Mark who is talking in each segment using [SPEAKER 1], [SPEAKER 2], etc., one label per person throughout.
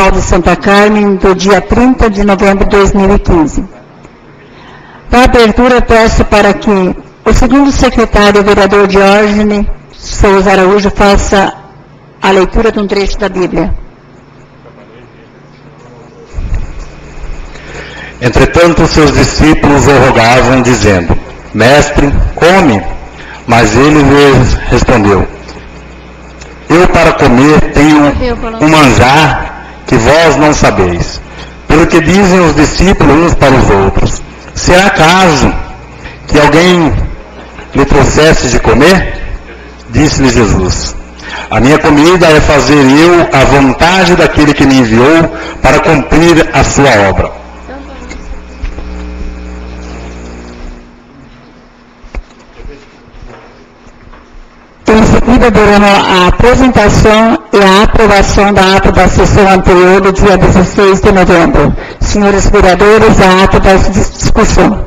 [SPEAKER 1] Municipal de Santa Carmen, do dia 30 de novembro de 2015. Para a abertura, peço para que o segundo secretário, o vereador Diógenes Souza Araújo, faça a leitura de um trecho da Bíblia.
[SPEAKER 2] Entretanto, seus discípulos o rogavam, dizendo: Mestre, come. Mas ele lhes respondeu: Eu para comer tenho um manjar que vós não sabeis. Pelo que dizem os discípulos uns para os outros: Será caso que alguém lhe trouxesse de comer? Disse-lhe Jesus: A minha comida é fazer eu a vontade daquele que me enviou para cumprir a sua obra.
[SPEAKER 1] Em seguida, daremos a apresentação e a aprovação da ata da sessão anterior do dia 16 de novembro. Senhores vereadores, a ata da discussão.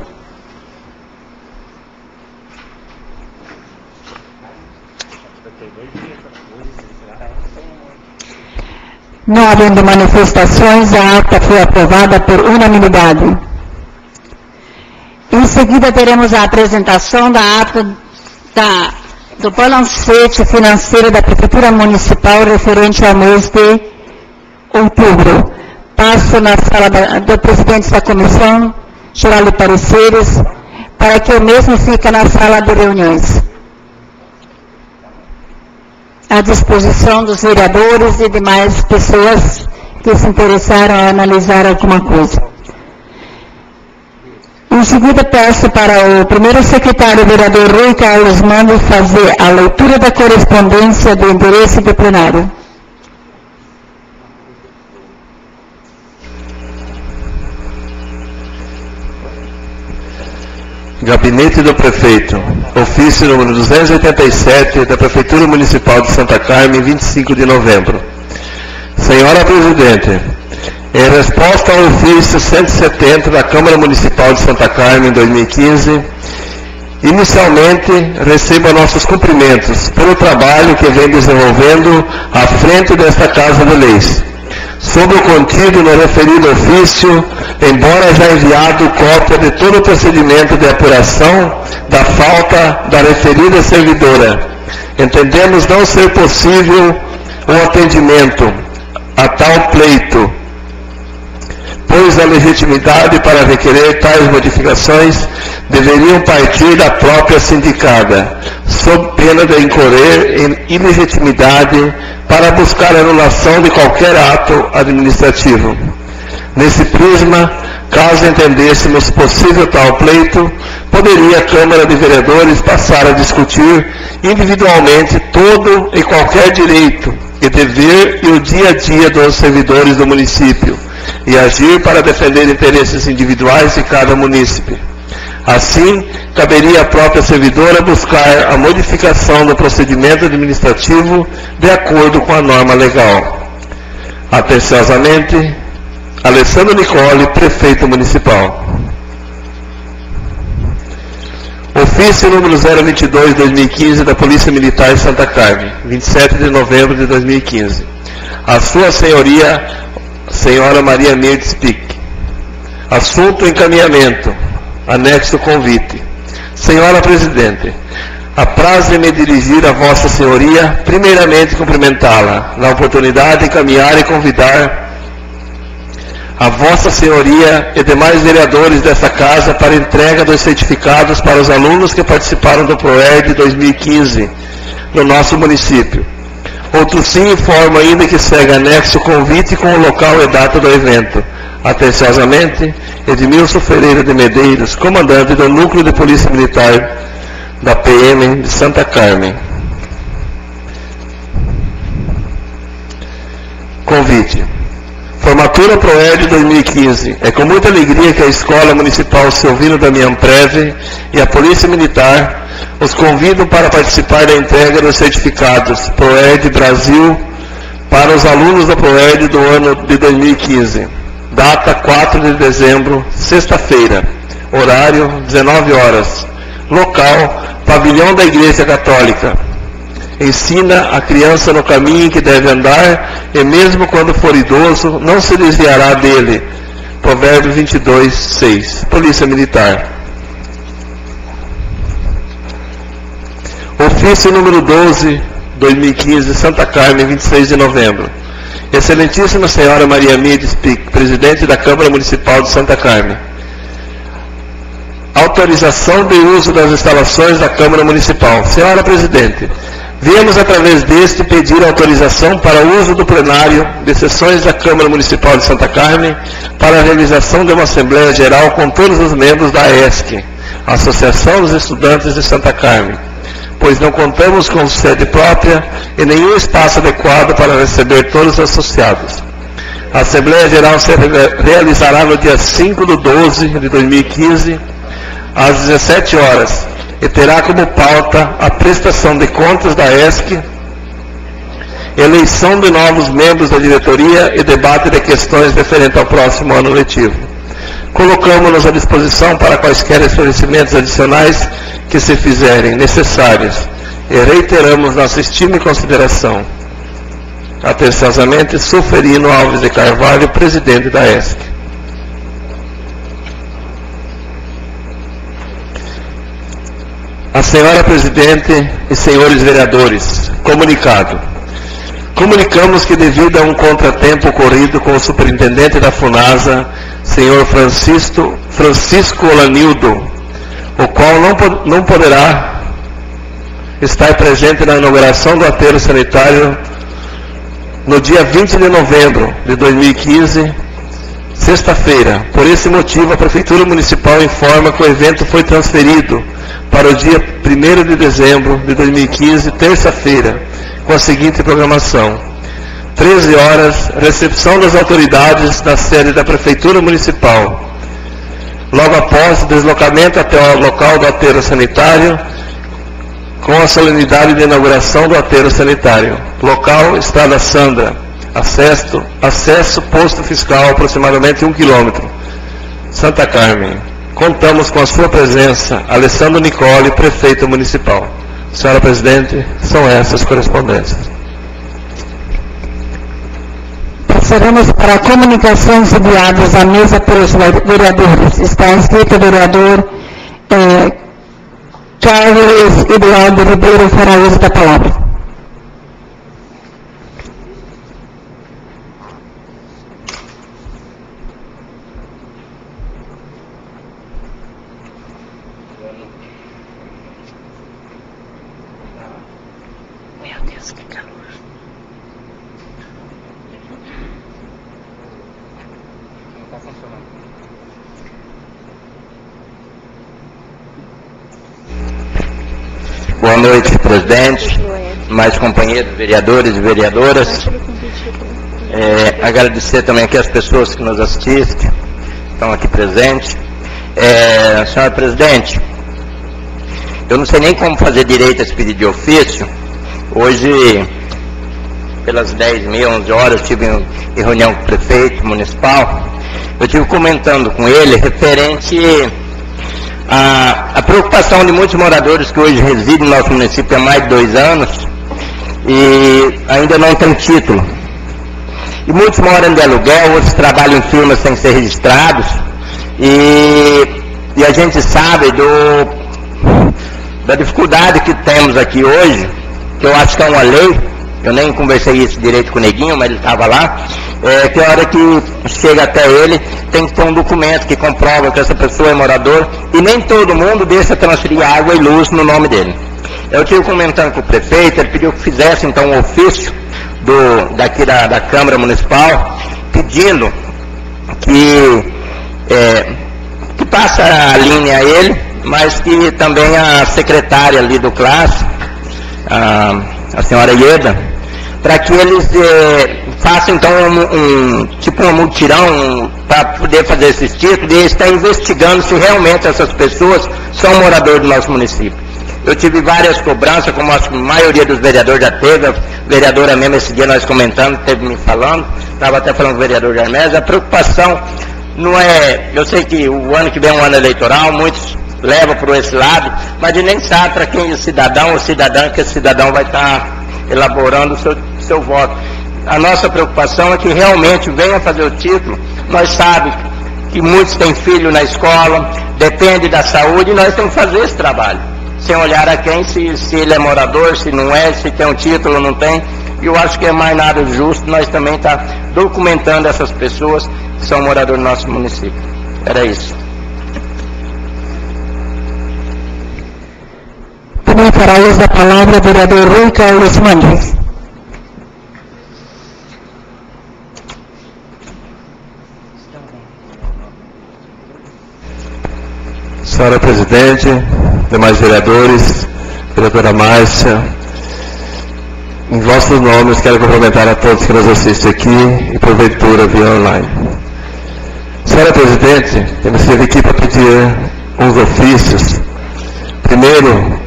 [SPEAKER 1] Não havendo manifestações, a ata foi aprovada por unanimidade. Em seguida, teremos a apresentação da ata do balancete financeiro da Prefeitura Municipal referente ao mês de outubro. Passo na sala do presidente da Comissão Geral de Pareceres, para que o mesmo fique na sala de reuniões, à disposição dos vereadores e demais pessoas que se interessaram a analisar alguma coisa. Em seguida, peço para o primeiro secretário, o vereador Rui Carlos Mando, fazer a leitura da correspondência do interesse do plenário.
[SPEAKER 2] Gabinete do Prefeito, ofício número 287 da Prefeitura Municipal de Santa Carmen, 25 de novembro. Senhora Presidente, em resposta ao ofício 170 da Câmara Municipal de Santa Carmen, 2015, inicialmente recebo nossos cumprimentos pelo trabalho que vem desenvolvendo à frente desta Casa de Leis. Sobre o contido no referido ofício, embora já enviado cópia de todo o procedimento de apuração da falta da referida servidora, entendemos não ser possível o atendimento a tal pleito, pois a legitimidade para requerer tais modificações deveriam partir da própria sindicada, sob pena de incorrer em ilegitimidade para buscar a anulação de qualquer ato administrativo. Nesse prisma, caso entendêssemos possível tal pleito, poderia a Câmara de Vereadores passar a discutir individualmente todo e qualquer direito e dever e o dia a dia dos servidores do município, e agir para defender interesses individuais de cada munícipe. Assim, caberia à própria servidora buscar a modificação do procedimento administrativo de acordo com a norma legal. Atenciosamente, Alessandro Nicole, Prefeito Municipal. Ofício número 022/2015 da Polícia Militar de Santa Carmen, 27 de novembro de 2015. A Sua Senhoria, Senhora Maria Mirtes Pic. Assunto: encaminhamento. Anexo convite. Senhora Presidente, apraz-me dirigir a Vossa Senhoria, primeiramente cumprimentá-la na oportunidade de encaminhar e convidar a Vossa Senhoria e demais vereadores desta Casa para entrega dos certificados para os alunos que participaram do ProERD 2015 no nosso município. Outro sim informa ainda que segue anexo convite com o local e data do evento. Atenciosamente, Edmilson Ferreira de Medeiros, comandante do Núcleo de Polícia Militar da PM de Santa Carmen. Convite. Formatura ProERD 2015. É com muita alegria que a Escola Municipal Silvino Damião Preve e a Polícia Militar os convidam para participar da entrega dos certificados ProERD Brasil para os alunos da ProERD do ano de 2015. Data 4 de dezembro, sexta-feira. Horário 19 horas. Local: Pavilhão da Igreja Católica. ensina a criança no caminho em que deve andar, e mesmo quando for idoso, não se desviará dele. Provérbios 22, 6. Polícia Militar. Ofício número 12, 2015, Santa Carmen, 26 de novembro. Excelentíssima Senhora Maria Mides Pic, Presidente da Câmara Municipal de Santa Carmen. Autorização de uso das instalações da Câmara Municipal. Senhora Presidente, viemos através deste pedir autorização para o uso do plenário de sessões da Câmara Municipal de Santa Carmen para a realização de uma Assembleia Geral com todos os membros da AESC, Associação dos Estudantes de Santa Carmen, pois não contamos com sede própria e nenhum espaço adequado para receber todos os associados. A Assembleia Geral se realizará no dia 5/12 de 2015, às 17 horas, e terá como pauta a prestação de contas da AESC, eleição de novos membros da diretoria e debate de questões referentes ao próximo ano letivo. Colocamos-nos à disposição para quaisquer esclarecimentos adicionais que se fizerem necessários e reiteramos nossa estima e consideração. Atenciosamente, Sulferino Alves de Carvalho, presidente da AESC. A senhora Presidente e senhores vereadores, comunicado. Comunicamos que devido a um contratempo ocorrido com o superintendente da FUNASA, senhor Francisco Olanildo, o qual não poderá estar presente na inauguração do aterro sanitário no dia 20 de novembro de 2015, sexta-feira. Por esse motivo, a Prefeitura Municipal informa que o evento foi transferido para o dia 1º de dezembro de 2015, terça-feira, com a seguinte programação: 13 horas, recepção das autoridades da sede da Prefeitura Municipal. Logo após, deslocamento até o local do aterro sanitário, com a solenidade de inauguração do aterro sanitário. Local, Estrada Sandra. Acesso posto fiscal, aproximadamente 1 km. Santa Carmen. Contamos com a sua presença, Alessandro Nicole, prefeito municipal. Senhora Presidente, são essas correspondências.
[SPEAKER 1] Passaremos para comunicações enviadas à mesa pelos vereadores. Está inscrito o vereador Carlos Eduardo Ribeiro, fará uso da palavra.
[SPEAKER 3] Boa noite, presidente, mais companheiros, vereadores e vereadoras. Agradecer também aqui as pessoas que nos assistem, estão aqui presentes. Senhora presidente, eu não sei nem como fazer direito a esse pedido de ofício. Hoje, pelas 10h30, 11 horas, eu estive em reunião com o prefeito municipal. Eu estive comentando com ele referente a preocupação de muitos moradores que hoje residem no nosso município há mais de 2 anos e ainda não tem título. E muitos moram de aluguel, outros trabalham em firmas sem ser registrados, e a gente sabe da dificuldade que temos aqui hoje, que eu acho que é uma lei. Eu nem conversei isso direito com o Neguinho, mas ele estava lá, que a hora que chega até ele, tem que ter um documento que comprova que essa pessoa é morador, e nem todo mundo deixa transferir água e luz no nome dele. Eu estive comentando com o prefeito, ele pediu que fizesse então um ofício daqui da Câmara Municipal, pedindo que passe a linha a ele, mas que também a secretária ali do CLAS, a senhora Ieda, para que eles façam então tipo um mutirão para poder fazer esses títulos, e estar investigando se realmente essas pessoas são moradores do nosso município. Eu tive várias cobranças, como a maioria dos vereadores já teve. A vereadora mesmo, esse dia nós comentando, teve me falando, estava até falando com o vereador Jarmés. A preocupação não é, eu sei que o ano que vem é um ano eleitoral, muitos leva por esse lado, mas a gente nem sabe para quem é o cidadão ou cidadã, que esse cidadão vai estar elaborando o seu voto. A nossa preocupação é que realmente venha fazer o título. Nós sabemos que muitos têm filho na escola, depende da saúde, e nós temos que fazer esse trabalho, sem olhar a quem, se ele é morador, se não é, se tem um título ou não tem. E eu acho que é mais nada justo nós também estar documentando essas pessoas que são moradores do nosso município. Era isso.
[SPEAKER 1] Também fará uso da palavra o vereador Rui Carlos Mendes.
[SPEAKER 2] Senhora Presidente, demais vereadores, vereadora Márcia, em vossos nomes quero cumprimentar a todos que nos assistem aqui e porventura via online. Senhora Presidente, temos vindo aqui para pedir uns ofícios. Primeiro,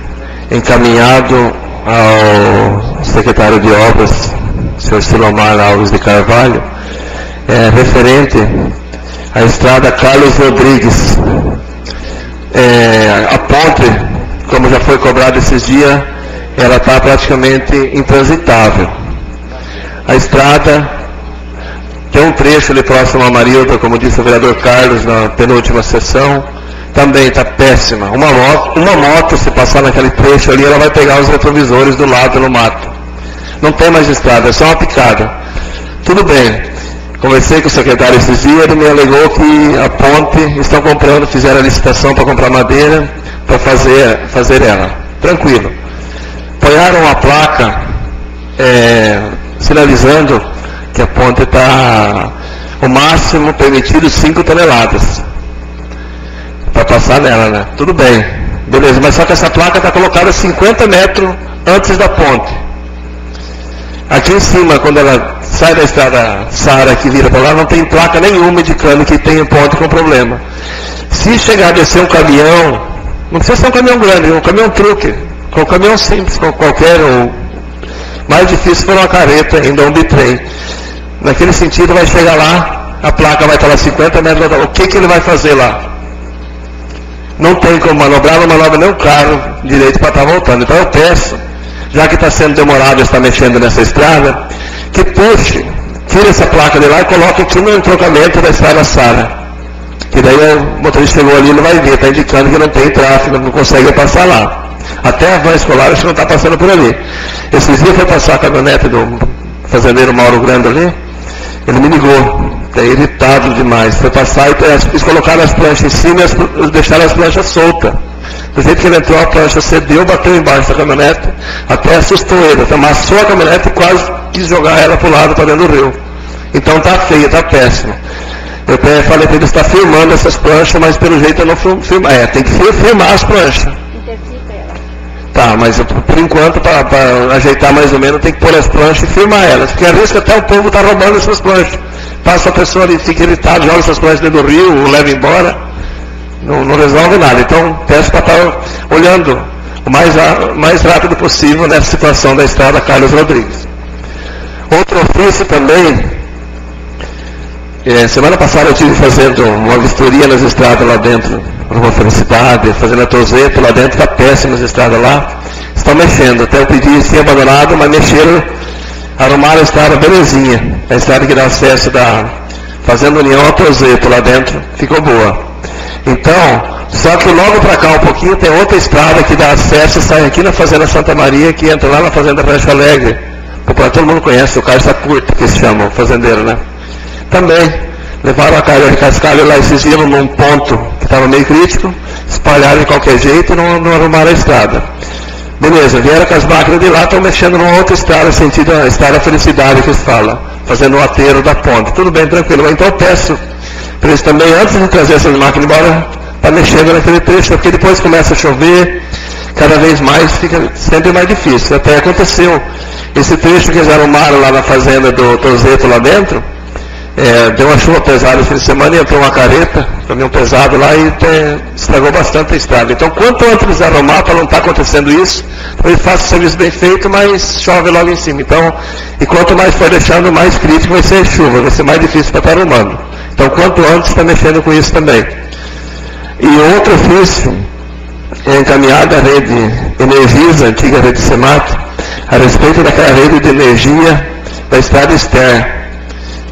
[SPEAKER 2] encaminhado ao secretário de Obras, senhor Silomar Alves de Carvalho, referente à estrada Carlos Rodrigues. A ponte, como já foi cobrado esses dias, ela está praticamente intransitável. A estrada tem um trecho ali próximo a Marilda, como disse o vereador Carlos na penúltima sessão, também está péssima. Uma moto, se passar naquele trecho ali, ela vai pegar os retrovisores do lado no mato. Não tem mais estrada, é só uma picada. Tudo bem. Conversei com o secretário esses dias, ele me alegou que a ponte estão comprando, fizeram a licitação para comprar madeira, para fazer ela. Tranquilo. Apoiaram uma placa sinalizando que a ponte está o máximo permitido 5 toneladas para passar nela, né? Tudo bem, beleza, mas só que essa placa está colocada 50 metros antes da ponte. Aqui em cima, quando ela sai da estrada Sara que vira para lá, não tem placa nenhuma indicando que tem ponte com problema. Se chegar a descer um caminhão, não precisa ser um caminhão grande, um caminhão truque, com um caminhão simples, com qualquer um, mais difícil for uma carreta, ainda um bitrem. Naquele sentido, vai chegar lá, a placa vai estar lá 50 metros, o que ele vai fazer lá? Não tem como manobrar, não manobra nem o carro direito para estar voltando. Então eu peço, já que está sendo demorado estar mexendo nessa estrada, que puxe, tire essa placa de lá e coloque aqui no entrocamento da estrada Sara. Que daí o motorista chegou ali, ele vai ver, está indicando que não tem tráfego, não consegue passar lá. Até a van escolar acho que não está passando por ali. Esses dias foi passar a caminhonete do fazendeiro Mauro Grande ali, ele me ligou, está irritado demais. Foi passar e eles colocaram as planchas em cima e deixaram as planchas soltas. Do jeito que ele entrou, a plancha cedeu, bateu embaixo da caminhonete, até assustou ele, amassou a caminhonete e quase quis jogar ela para o lado, para dentro do rio. Então está feio, está péssimo. Eu até falei para ele, está firmando essas planchas, mas pelo jeito eu não firmar. Tem que firmar as planchas. Tá, mas por enquanto, para ajeitar mais ou menos, tem que pôr as planchas e firmar elas, porque arrisca até o povo estar roubando essas planchas. Passa a pessoa ali, fica irritado, joga essas planchas dentro do rio, ou leva embora, não resolve nada. Então, peço para estar olhando o mais rápido possível nessa situação da estrada Carlos Rodrigues. Outro ofício também, semana passada eu estive fazendo uma vistoria nas estradas lá dentro, Rua Felicidade, fazendo a Tozeto, lá dentro está péssima as estradas lá, estão mexendo, até eu pedi ser abandonado, mas mexeram, arrumaram a estrada belezinha, a estrada que dá acesso da Fazenda União ao Tozeto lá dentro, ficou boa. Então, só que logo para cá um pouquinho tem outra estrada que dá acesso e sai aqui na Fazenda Santa Maria, que entra lá na Fazenda Rancho Alegre. Todo mundo conhece, o Carlos Curto, que se chama, o fazendeiro, né? Também levaram a carga de cascalho lá esses dias num ponto que estava meio crítico, espalharam de qualquer jeito e não arrumaram a estrada. Beleza, vieram com as máquinas de lá, estão mexendo numa outra estrada, sentido a estrada Felicidade que se fala, fazendo o aterro da ponte. Tudo bem, tranquilo. Então eu peço para eles também, antes de trazer essas máquinas embora, para mexendo naquele trecho, porque depois começa a chover, cada vez mais fica sempre mais difícil. Até aconteceu esse trecho que eles arrumaram lá na fazenda do Tozeto lá dentro, deu uma chuva pesada no fim de semana e entrou uma carreta, caminhão pesado lá e estragou bastante a estrada. Então, quanto antes eles arrumar para não estar acontecendo isso, ele faz o serviço bem feito, mas chove logo em cima. Então, e quanto mais for deixando, mais crítico vai ser a chuva, vai ser mais difícil para estar arrumando. Então, quanto antes está mexendo com isso também. E outro ofício é encaminhada a rede Energisa, antiga rede Semato, a respeito daquela rede de energia da Estrada Ester,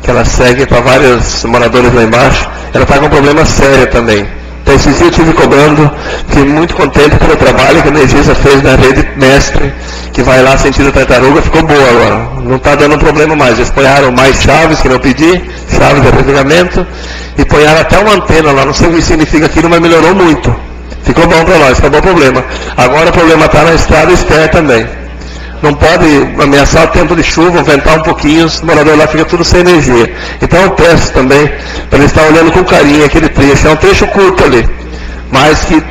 [SPEAKER 2] que ela segue para vários moradores lá embaixo. Ela está com um problema sério também. Então, esses dias eu estive cobrando, fiquei muito contente pelo trabalho que a Energisa fez na rede mestre, que vai lá sentido Tartaruga, ficou boa agora. Não está dando problema mais. Eles ponharam mais chaves, que não pedi, chaves de carregamento, e ponharam até uma antena lá. Não sei o que significa aquilo, mas melhorou muito. Ficou bom para nós, acabou o problema. Agora o problema está na Estrada Ester também. Não pode ameaçar o tempo de chuva, ventar um pouquinho, os moradores lá ficam tudo sem energia. Então eu peço também, para eles estar olhando com carinho aquele trecho. É um trecho curto ali, mas que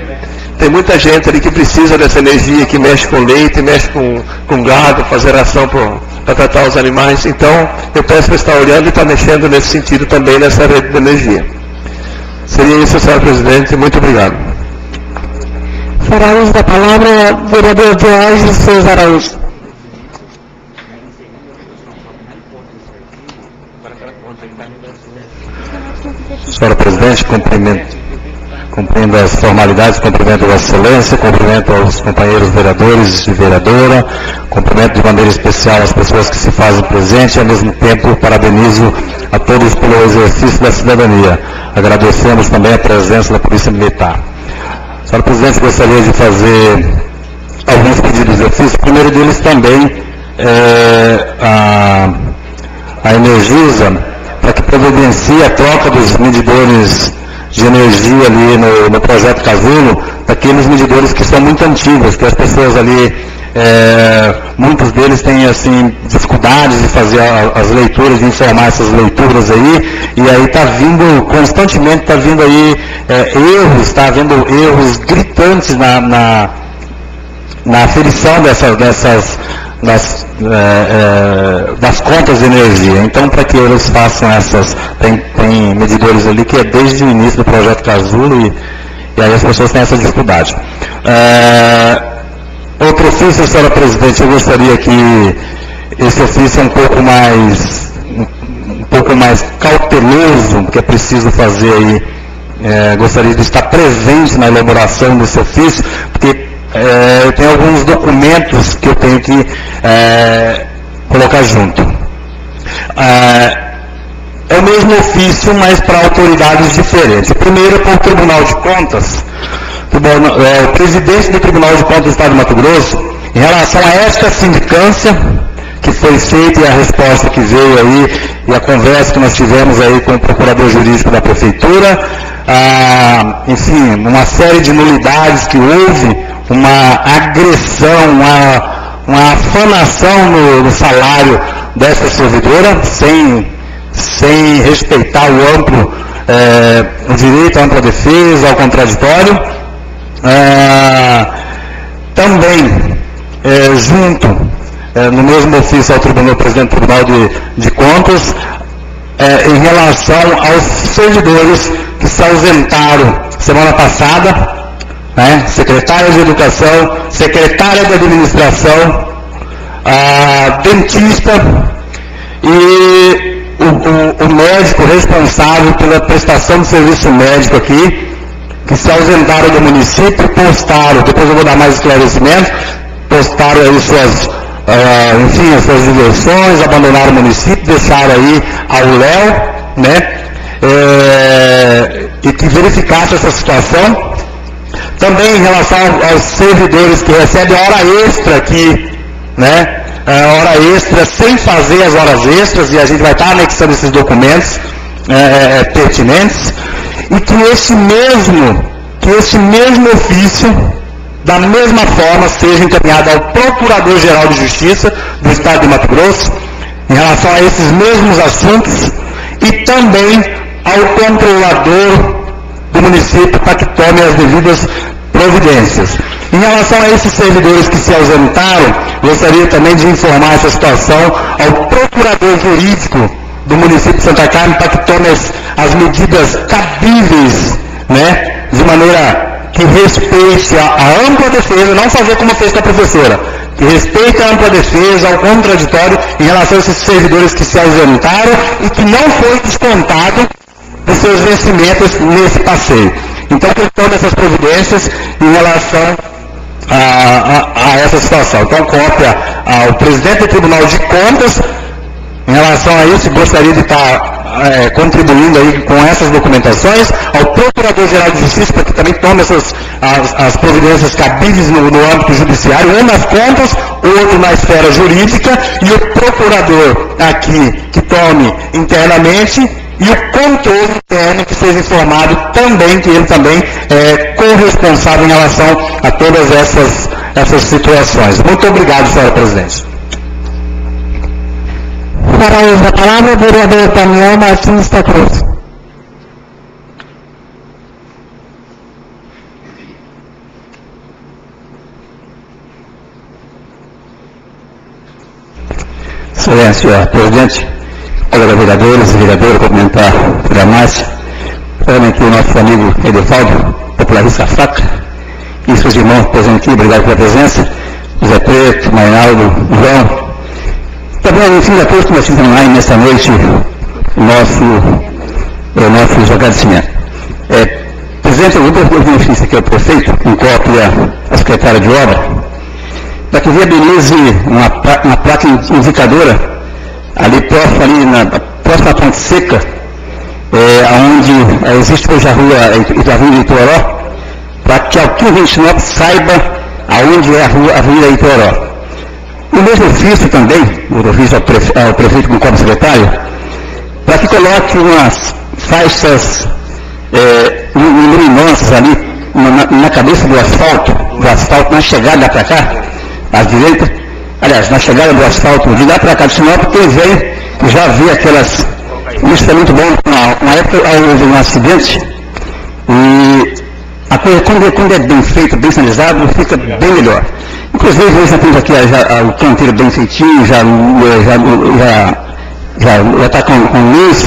[SPEAKER 2] tem muita gente ali que precisa dessa energia, que mexe com leite, mexe com gado, fazer ração para tratar os animais. Então eu peço para estar olhando e estar mexendo nesse sentido também, nessa rede de energia. Seria isso, senhor presidente. Muito obrigado.
[SPEAKER 1] Fará uso da palavra o vereador Jorge Souza Araújo.
[SPEAKER 4] Senhora presidente, cumprindo as formalidades, cumprimento a Vossa Excelência, cumprimento aos companheiros vereadores e vereadora, cumprimento de maneira especial as pessoas que se fazem presente e, ao mesmo tempo, parabenizo a todos pelo exercício da cidadania. Agradecemos também a presença da Polícia Militar. Senhora presidente, gostaria de fazer alguns pedidos de ofício. O primeiro deles também é a Energisa, para que providencie a troca dos medidores de energia ali no projeto Casulo, daqueles medidores que são muito antigos, que as pessoas ali, muitos deles têm assim, dificuldades de fazer as leituras, de informar essas leituras aí, e aí está vindo, constantemente está vindo aí erros, está havendo erros gritantes na aferição das contas de energia. Então, para que eles façam tem medidores ali que é desde o início do projeto Casulo e aí as pessoas têm essa dificuldade. Outro ofício, senhora presidente, eu gostaria que esse ofício é um pouco mais cauteloso, que é preciso fazer aí, gostaria de estar presente na elaboração desse ofício, porque eu tenho alguns documentos que eu tenho que colocar junto. É o mesmo ofício, mas para autoridades diferentes. O primeiro é para o Tribunal de Contas, o presidente do Tribunal de Contas do Estado de Mato Grosso, em relação a esta sindicância que foi feita e a resposta que veio aí, e a conversa que nós tivemos aí com o procurador jurídico da Prefeitura, enfim, uma série de nulidades que houve, uma agressão, uma afanação no salário dessa servidora, sem respeitar o direito à ampla defesa, ao contraditório. Também, junto, no mesmo ofício ao presidente do Tribunal de Contas, em relação aos servidores que se ausentaram semana passada, secretária de Educação, secretária de Administração, dentista e o médico responsável pela prestação de serviço médico aqui, que se ausentaram do município, postaram, depois eu vou dar mais esclarecimentos, postaram aí as suas diversões, abandonaram o município, deixaram aí ao léu, e que verificasse essa situação. Também em relação aos servidores que recebem hora extra aqui, hora extra sem fazer as horas extras, e a gente vai estar anexando esses documentos pertinentes, e que esse mesmo ofício, da mesma forma, seja encaminhado ao Procurador-Geral de Justiça do Estado de Mato Grosso, em relação a esses mesmos assuntos, e também ao controlador do município para que tome as devidas providências. Em relação a esses servidores que se ausentaram, gostaria também de informar essa situação ao procurador jurídico do município de Santa Carmen para que tome as medidas cabíveis, de maneira que respeite a ampla defesa, não fazer como fez com a professora, que respeite a ampla defesa, ao contraditório, em relação a esses servidores que se ausentaram e que não foi descontado dos seus vencimentos nesse passeio. Então, questão tome essas providências em relação a essa situação. Então, cópia ao presidente do Tribunal de Contas, em relação a isso, gostaria de estar contribuindo aí com essas documentações, ao Procurador-Geral de Justiça, para que também tome as providências cabíveis no âmbito judiciário, um nas contas, o outro na esfera jurídica, e o Procurador aqui que tome internamente, e o controle interno que seja informado também, que ele também é corresponsável em relação a todas essas situações. Muito obrigado, senhora presidente.
[SPEAKER 1] Para uso da palavra, o vereador Daniel Martins da Cruz.
[SPEAKER 4] Excelência, senhor presidente, colegas vereadores e vereadora, cumprimentar a Márcia, também aqui o nosso amigo Edevaldo, popularista faca, e seus irmãos presentes aqui, obrigado pela presença, José Preto, Mainaldo, João. Também, enfim, da todos que nós estamos online nesta noite, o nosso agradecimento. Presidente, eu vou dar benefício aqui ao prefeito, em cópia à secretária de obra, para que viabilize uma placa indicadora, ali próxima à Ponte Seca, onde existe hoje a rua Itoró, para que alguém de Sinop saiba aonde é a Avenida Itoró. O mesmo ofício também, o ofício ao prefeito com como secretário, para que coloque umas faixas luminosas ali na cabeça do asfalto na chegada para cá, à direita, aliás, na chegada do asfalto de lá para cá de Sinop, quem vem já vê aquelas. Isso é muito bom. Na época houve um acidente e a coisa, quando é bem feito, bem sinalizado, fica bem melhor. Inclusive, hoje já temos aqui o canteiro bem feitinho, já está com luz,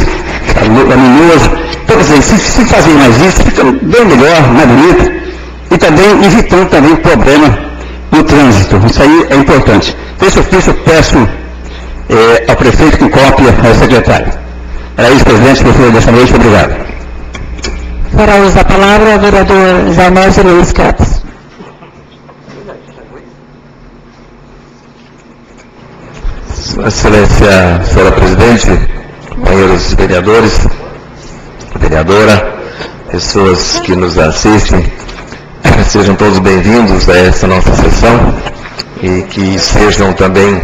[SPEAKER 4] luminoso. Então, quer dizer, se fazer mais isso, fica bem melhor, mais bonito, e também evitando também problema no trânsito. Isso aí é importante. Esse ofício eu peço ao prefeito que cópia ao secretário. Era isso, presidente, prefeito desta noite. Obrigado.
[SPEAKER 1] Para uso da palavra, o vereador Janésio Luiz Campos.
[SPEAKER 2] Excelência, senhora presidente, companheiros vereadores, vereadora, pessoas que nos assistem, sejam todos bem-vindos a esta nossa sessão e que sejam também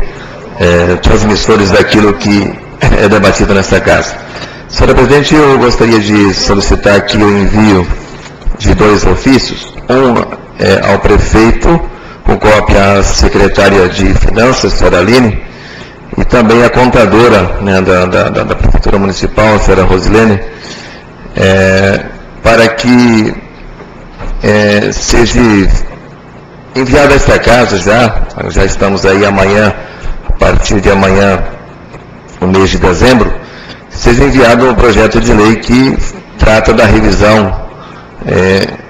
[SPEAKER 2] transmissores daquilo que é debatido nesta casa. Senhora presidente, eu gostaria de solicitar aqui o envio de 2 ofícios, um ao prefeito, com cópia à secretária de Finanças, senhora Aline, e também a contadora, né, da Prefeitura Municipal, a senhora Rosilene, para que seja enviada a esta casa já estamos aí amanhã, a partir de amanhã, no mês de dezembro, seja enviado um projeto de lei que trata da revisão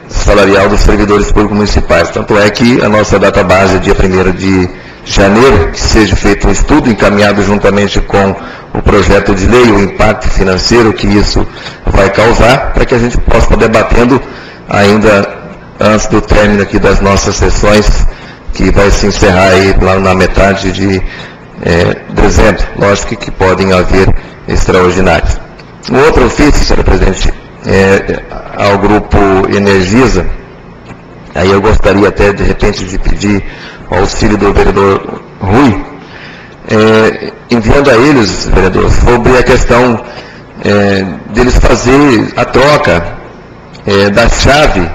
[SPEAKER 2] salarial dos servidores públicos municipais. Tanto é que a nossa data base é dia 1º de janeiro, que seja feito um estudo encaminhado juntamente com o projeto de lei, o impacto financeiro que isso vai causar, para que a gente possa estar debatendo ainda antes do término aqui das nossas sessões, que vai se encerrar aí lá na metade de dezembro. Lógico que podem haver extraordinários. Um outro ofício, senhora presidente, ao grupo Energisa, aí eu gostaria até de repente de pedir o auxílio do vereador Rui, enviando a eles, vereador, sobre a questão deles fazer a troca da chave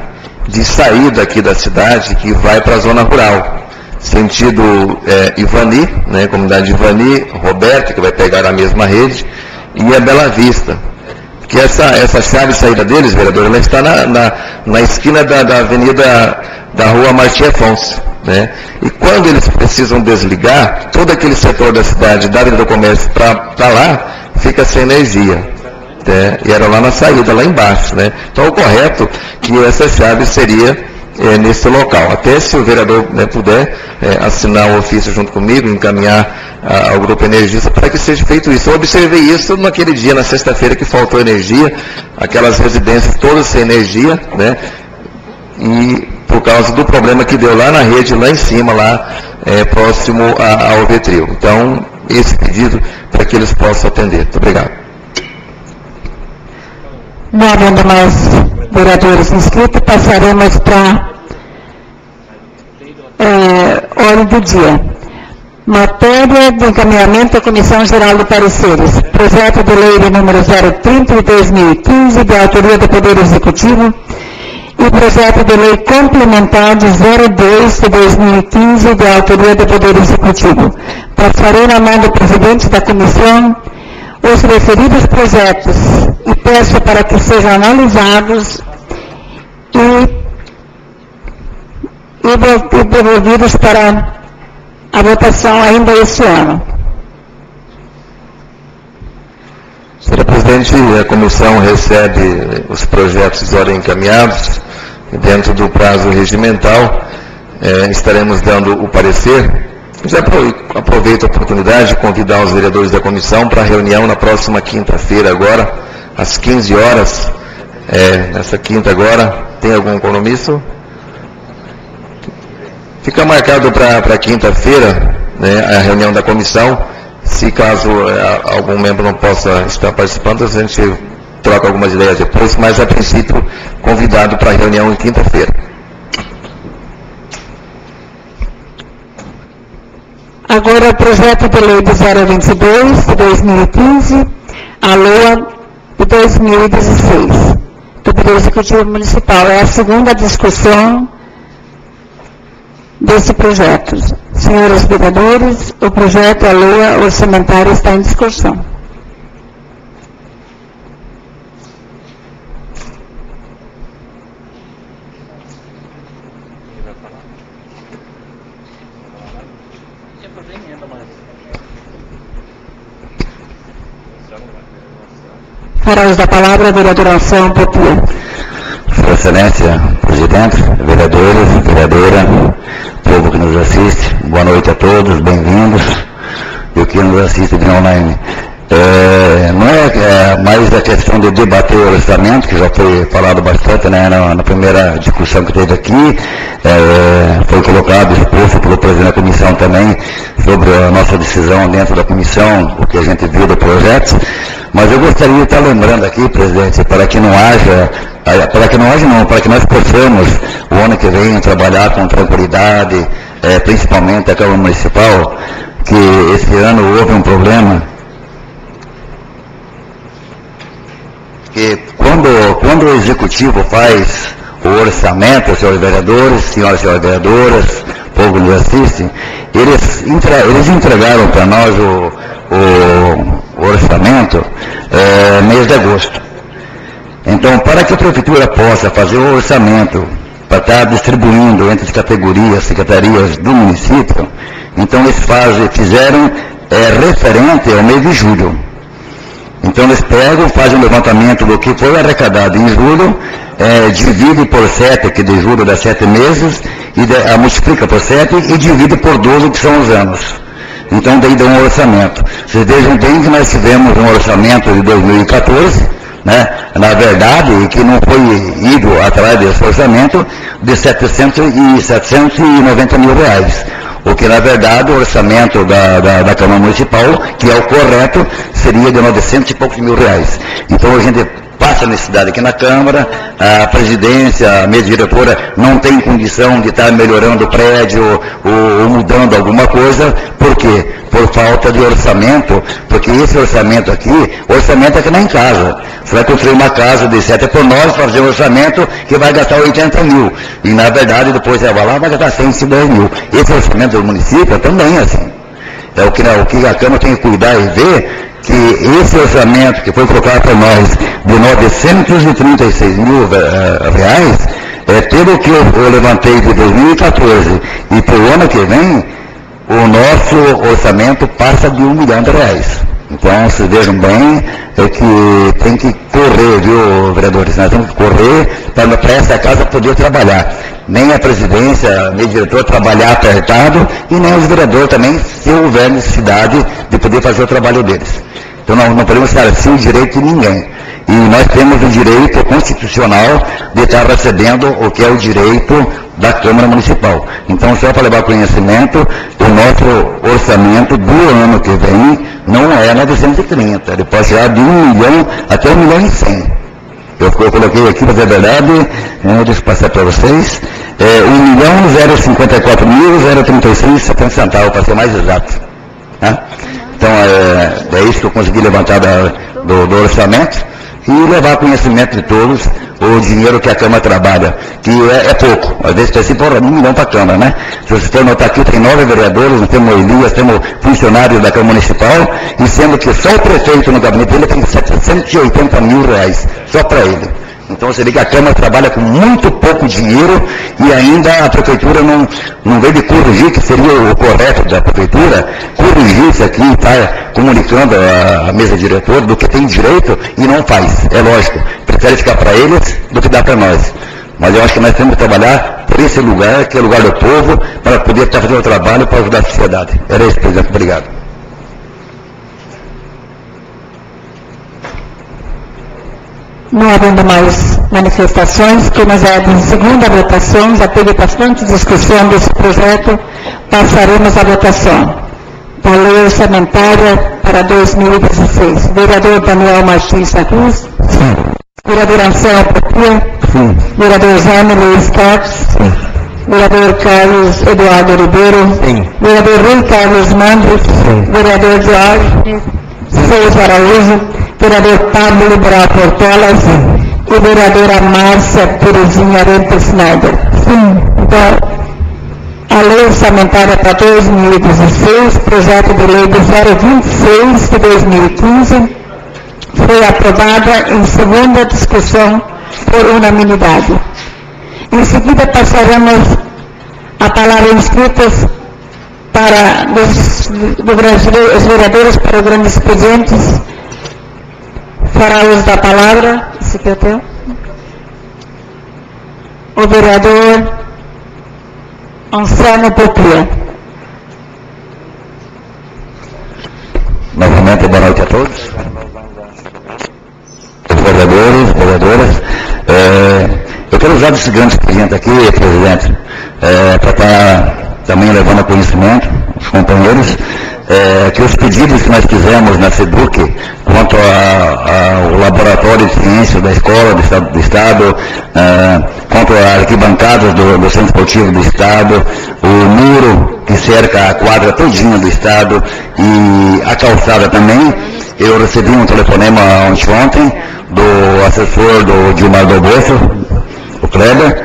[SPEAKER 2] de saída aqui da cidade que vai para a zona rural, sentido Ivani, né, comunidade de Ivani, Roberto, que vai pegar a mesma rede, e a Bela Vista. Que essa chave de saída deles, vereador, ela está na esquina da avenida da rua Martim Afonso, né? E quando eles precisam desligar, todo aquele setor da cidade, da área do comércio para lá, fica sem energia. E era lá na saída, lá embaixo, né? Então, o correto que essa chave seria nesse local. Até se o vereador, né, puder assinar o ofício junto comigo, encaminhar ao Grupo Energista para que seja feito isso. Eu observei isso naquele dia, na sexta-feira, que faltou energia, aquelas residências todas sem energia, né? e por causa do problema que deu lá na rede, lá em cima, lá próximo ao Vetril. Então, esse pedido para que eles possam atender. Muito obrigado.
[SPEAKER 1] Não havendo mais vereadores inscritos, passaremos para ordem do dia. Matéria de encaminhamento à Comissão Geral de Pareceres. Projeto de lei de número 030 de 2015, de autoria do Poder Executivo, e projeto de lei complementar de 02 de 2015, de autoria do Poder Executivo. Passarei na mão do presidente da comissão os referidos projetos e peço para que sejam analisados e devolvidos para a votação ainda este ano.
[SPEAKER 2] Senhora Presidente, a comissão recebe os projetos de ordem encaminhados e dentro do prazo regimental estaremos dando o parecer. Já aproveito a oportunidade de convidar os vereadores da comissão para a reunião na próxima quinta-feira agora, às 15 horas. Nessa quinta agora, tem algum compromisso? Fica marcado para quinta-feira, a reunião da comissão. Se caso algum membro não possa estar participando, a gente troca algumas ideias depois, mas a princípio convidado para a reunião em quinta-feira.
[SPEAKER 1] Agora o projeto de lei de 022 de 2015, a LOA de 2016, do Poder Executivo Municipal. É a segunda discussão desse projeto. Senhores vereadores, o projeto a LOA orçamentária está em discussão. Fará uso da palavra a vereadora Alção Potua.
[SPEAKER 5] Sua Excelência, Presidente, vereadores, vereadora, povo que nos assiste, boa noite a todos, bem-vindos, e o que nos assiste de online. Não é mais a questão de debater o orçamento, que já foi falado bastante na primeira discussão que teve aqui, foi colocado, exposto pelo presidente da comissão também, sobre a nossa decisão dentro da comissão, o que a gente viu do projeto, mas eu gostaria de estar lembrando aqui, presidente, para que nós possamos, o ano que vem, trabalhar com tranquilidade, principalmente a Câmara Municipal, que esse ano houve um problema, que quando o Executivo faz o orçamento, senhores vereadores, senhoras e senhores vereadoras, povo que nos assiste, eles entregaram para nós o orçamento mês de agosto. Então, para que a Prefeitura possa fazer o orçamento, para estar distribuindo entre as categorias, secretarias do município, então eles fizeram referente ao mês de julho. Então eles pegam, fazem um levantamento do que foi arrecadado em julho, divide por 7, que de julho dá 7 meses, e multiplica por 7 e divide por 12, que são os anos. Então daí dá um orçamento. Vocês vejam bem que nós tivemos um orçamento de 2014, na verdade, que não foi ido atrás desse orçamento, de 790 mil reais. O que, na verdade, o orçamento da Câmara Municipal, que é o correto, seria de 900 e poucos mil reais. Então, a gente passa a necessidade aqui na Câmara, a presidência, a mesa diretora não tem condição de estar melhorando o prédio ou mudando alguma coisa. Por quê? Por falta de orçamento, porque esse orçamento aqui, orçamento é que nem em casa. Você vai construir uma casa de 7 por 9, fazer um orçamento que vai gastar 80 mil. E, na verdade, depois você vai lá, vai gastar 110 mil. Esse orçamento do município também é assim. É o que a Câmara tem que cuidar e ver, que esse orçamento que foi colocado para nós de 936 mil reais, pelo que eu levantei de 2014 e para o ano que vem, o nosso orçamento passa de R$1 milhão. Então, vocês vejam bem, que tem que correr, viu, vereadores? Nós temos que correr para essa casa poder trabalhar. Nem a presidência, nem o diretor trabalhar apertado, e nem os vereadores também, se houver necessidade de poder fazer o trabalho deles. Então não podemos estar assim o direito de ninguém. E nós temos o direito constitucional de estar recebendo o que é o direito da Câmara Municipal. Então, só para levar conhecimento, o nosso orçamento do ano que vem não é 930, ele pode chegar de 1 milhão até 1 milhão e 100. Eu coloquei aqui, mas é verdade, deixa eu passar para vocês, 1.054.036,70 centavos, para ser mais exato. Tá? Então, é isso que eu consegui levantar do orçamento e levar conhecimento de todos o dinheiro que a Câmara trabalha, que é pouco. Às vezes tem assim, por 1 milhão para a Câmara, né? Se você for notar aqui, tem 9 vereadores, nós temos o Elias, temos funcionários da Câmara Municipal, e sendo que só o prefeito no gabinete dele tem 780 mil reais, só para ele. Então você vê que a Câmara trabalha com muito pouco dinheiro e ainda a Prefeitura não veio de corrigir, que seria o correto da Prefeitura, corrigir isso aqui, está comunicando a mesa diretora do que tem direito e não faz. É lógico, prefere ficar para eles do que dar para nós. Mas eu acho que nós temos que trabalhar por esse lugar, que é o lugar do povo, para poder estar fazendo o trabalho para ajudar a sociedade. Era isso, presidente. Obrigado.
[SPEAKER 1] Não havendo mais manifestações, como já de segunda votação, já teve bastante discussão desse projeto, passaremos à votação da lei orçamentária para 2016. Vereador Daniel Martins da Cruz. Sim. Vereador Anselmo Popia. Sim. Vereador Jaime Luiz Carlos. Sim. Vereador Carlos Eduardo Ribeiro. Sim. Vereador Rui Carlos Mandros. Sim. Vereador Jorge Souza Araújo. Vereador Pablo Liberal Portelas e vereadora Márcia Terezinha Renta Schneider. Sim. Então, a lei orçamentária para 2016, projeto de lei do 026 de 2015, foi aprovada em segunda discussão por unanimidade. Em seguida, passaremos a palavra inscritas para os vereadores para os grandes expedientes. Fará uso da palavra, secretário, o vereador Anselmo Popia.
[SPEAKER 5] Novamente, boa noite a todos. Os vereadores, vereadoras. Eu quero usar esse grande expediente aqui, presidente, para estar também levando a conhecimento os companheiros, que os pedidos que nós fizemos na SEDUC quanto ao laboratório de ciências da escola do Estado, quanto às arquibancadas do Centro Esportivo do Estado, o muro que cerca a quadra todinha do Estado e a calçada também. Eu recebi um telefonema ontem do assessor do Gilmar Dalbosso, o Kleber,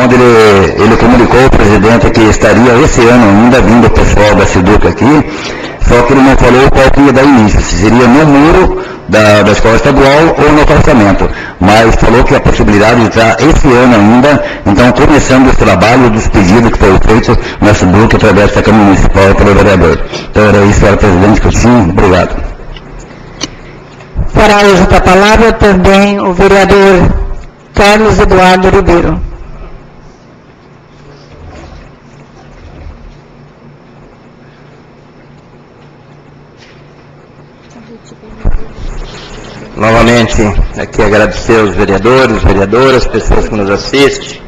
[SPEAKER 5] onde ele comunicou ao presidente que estaria esse ano ainda vindo o pessoal da SEDUC aqui, só que ele não falou qual que ia dar início, se seria no muro da escola estadual ou no calçamento, mas falou que a possibilidade de estar esse ano ainda, então começando esse trabalho dos pedidos que foram feitos na SEDUC através da Câmara Municipal pelo vereador. Então era isso, senhora presidente, que eu tinha. Obrigado.
[SPEAKER 1] Fará uso da palavra também o vereador Carlos Eduardo Ribeiro.
[SPEAKER 3] Novamente, aqui agradecer aos vereadores, vereadoras, pessoas que nos assistem.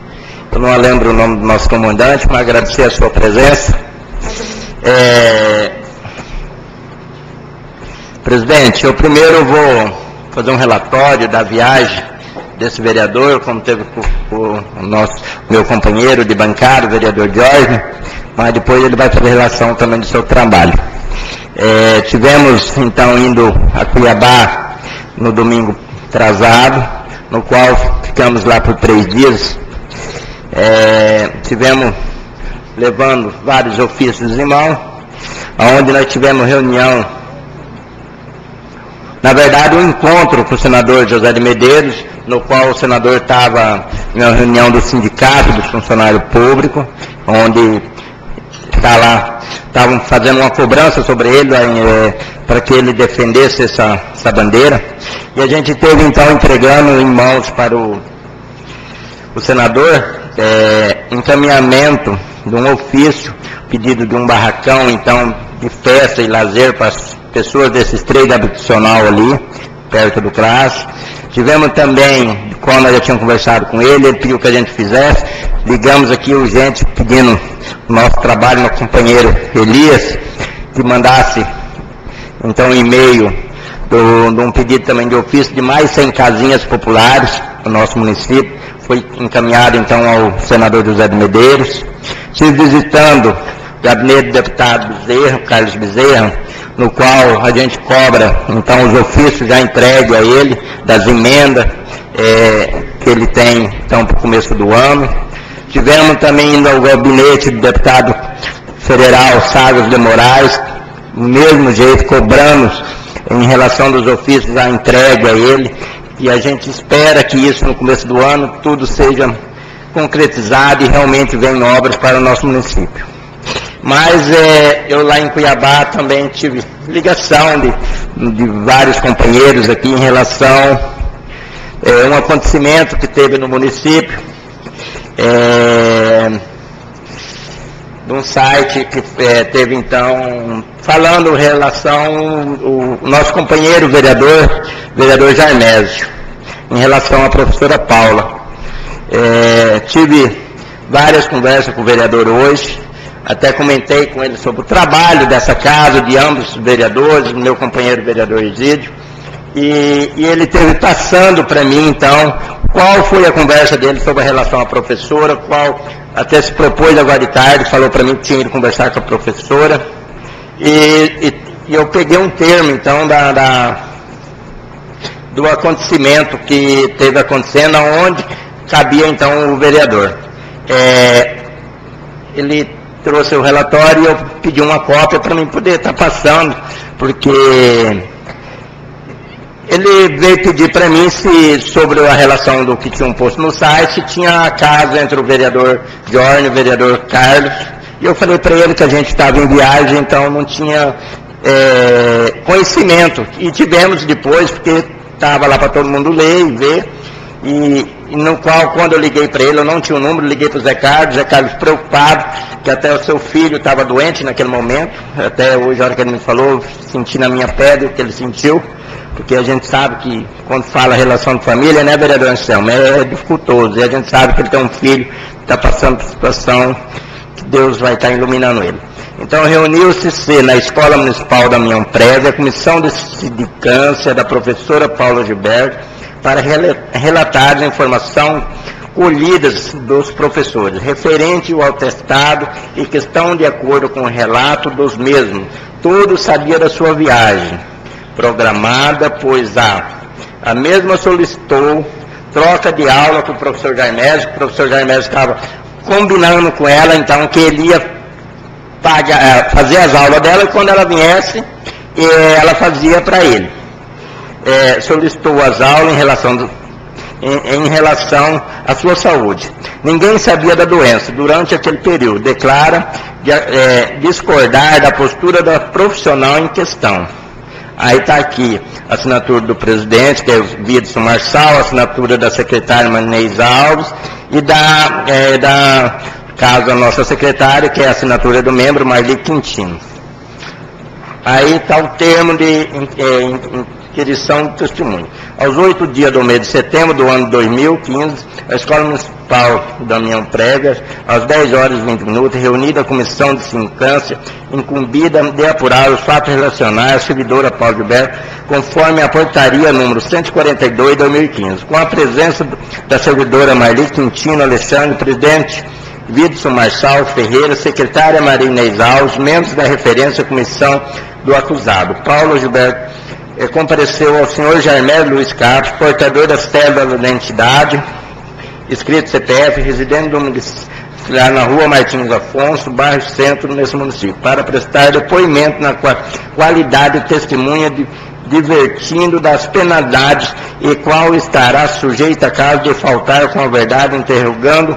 [SPEAKER 3] Eu não lembro o nome do nosso comandante, mas agradecer a sua presença. Presidente, eu primeiro vou fazer um relatório da viagem desse vereador, como teve o meu companheiro de bancada, o vereador Jorge, mas depois ele vai fazer relação também do seu trabalho. Tivemos, então, indo a Cuiabá no domingo atrasado, no qual ficamos lá por 3 dias. Tivemos levando vários ofícios em mão, onde nós tivemos reunião, na verdade um encontro com o senador José de Medeiros, no qual o senador estava em uma reunião do sindicato dos funcionários públicos, onde estavam fazendo uma cobrança sobre ele para que ele defendesse essa bandeira. E a gente teve então entregando em mãos para o senador encaminhamento de um ofício, pedido de um barracão então de festa e lazer para pessoas desse estreito habitacional ali, perto do CRAS. Tivemos também, como eu já tinha conversado com ele pediu que a gente fizesse, ligamos aqui urgente pedindo o nosso trabalho no companheiro Elias, que mandasse então um e-mail de um pedido também de ofício de mais 100 casinhas populares no nosso município. Foi encaminhado então ao senador José de Medeiros. Estive visitando o gabinete do deputado Bezerra, Carlos Bezerra, no qual a gente cobra então os ofícios já entregues a ele, das emendas que ele tem então para o começo do ano. Tivemos também indo ao gabinete do deputado federal Sagres de Moraes, do mesmo jeito, cobramos em relação dos ofícios já entregue a ele, e a gente espera que isso no começo do ano tudo seja concretizado e realmente venham obras para o nosso município. Mas eu lá em Cuiabá também tive ligação de vários companheiros aqui em relação a um acontecimento que teve no município, de um site que teve então, falando em relação o nosso companheiro vereador Jarmésio, em relação à professora Paula. Tive várias conversas com o vereador hoje, até comentei com ele sobre o trabalho dessa casa, de ambos os vereadores, meu companheiro vereador Isídio, e ele teve passando para mim, então, qual foi a conversa dele sobre a relação à professora, até se propôs agora de tarde, falou para mim que tinha ido conversar com a professora, e eu peguei um termo, então, do acontecimento que teve acontecendo, onde cabia, então, o vereador. Ele trouxe o relatório e eu pedi uma cópia para mim poder estar passando, porque ele veio pedir para mim sobre a relação do que tinha um posto no site, se tinha caso entre o vereador Jorge e o vereador Carlos, e eu falei para ele que a gente estava em viagem, então não tinha conhecimento, e tivemos depois, porque estava lá para todo mundo ler e ver, e no qual, quando eu liguei para ele, eu não tinha o número, liguei para o Zé Carlos preocupado, que até o seu filho estava doente naquele momento, até hoje, a hora que ele me falou, senti na minha pele o que ele sentiu, porque a gente sabe que, quando fala relação de família, né, vereador Anselmo, é dificultoso, e a gente sabe que ele tem um filho que está passando por situação que Deus vai estar iluminando ele. Então, reuniu-se na Escola Municipal da União Prévia, a comissão de sindicância da professora Paula Gilberto, para relatar a informação colhidas dos professores, referente ao atestado e que estão de acordo com o relato dos mesmos. Todos sabiam da sua viagem programada, pois a mesma solicitou troca de aula com o professor Jarmésio, o professor Jarmésio estava combinando com ela, então, que ele ia fazer as aulas dela, e quando ela viesse, ela fazia para ele. Solicitou as aulas em relação à sua saúde. Ninguém sabia da doença durante aquele período. Declara discordar da postura da profissional em questão. Aí está aqui a assinatura do presidente, que é o Vidson Marçal, a assinatura da secretária Marinês Alves, e caso a nossa secretária, que é a assinatura do membro Marli Quintino. Aí está o termo de inquirição de testemunho. Aos 8 dias do mês de setembro do ano 2015, a Escola Municipal da União Prévia, às 10 horas e 20 minutos, reunida a comissão de sindicância, incumbida de apurar os fatos relacionados à servidora Paula Gilberto, conforme a portaria número 142 de 2015, com a presença da servidora Marli Quintino Alexandre, presidente Vidson Marçal Ferreira, secretária Maria Inês Alves, membros da referência à comissão do acusado. Paula Gilberto compareceu ao senhor Jarmésio Luiz Carlos, portador da cédula da entidade, escrito CPF, residente domiciliar na rua Martins Afonso, bairro Centro, nesse município, para prestar depoimento na qualidade de testemunha, divertindo das penalidades e qual estará sujeita a caso de faltar com a verdade, interrogando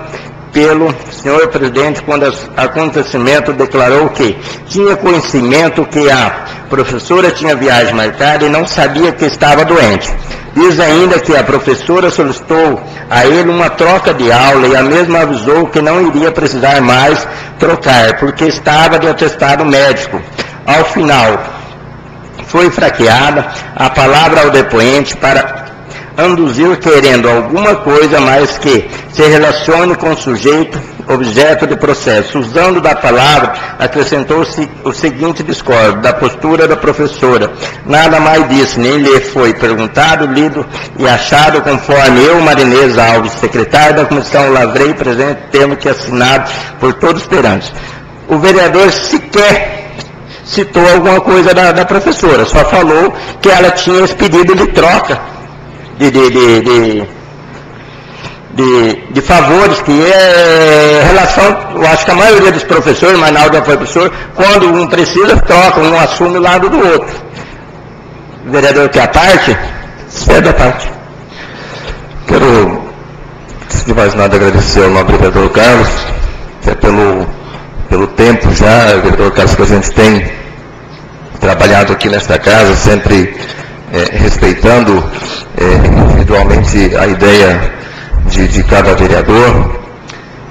[SPEAKER 3] pelo senhor presidente, quando o acontecimento declarou que tinha conhecimento que a professora tinha viagem marcada e não sabia que estava doente. Diz ainda que a professora solicitou a ele uma troca de aula e a mesma avisou que não iria precisar mais trocar, porque estava de atestado médico. Ao final, foi fraqueada a palavra ao depoente para anduzir querendo alguma coisa mais que se relacione com o sujeito, objeto de processo. Usando da palavra, acrescentou-se o seguinte discórdia da postura da professora. Nada mais disse, nem lhe foi perguntado, lido e achado, conforme eu, Marinês Alves, secretário da Comissão Lavrei, presente, temos que assinado por todos perante. O vereador sequer citou alguma coisa da professora, só falou que ela tinha esse pedido de troca de favores, que é relação, eu acho que a maioria dos professores, mas Naldo já foi professor, quando um precisa, troca, um assume o lado do outro. O vereador quer a parte? Cede a parte.
[SPEAKER 2] Quero, antes de mais nada, agradecer ao nobre vereador Carlos, até pelo tempo já, vereador Carlos, que a gente tem trabalhado aqui nesta casa, sempre respeitando individualmente a ideia de cada vereador.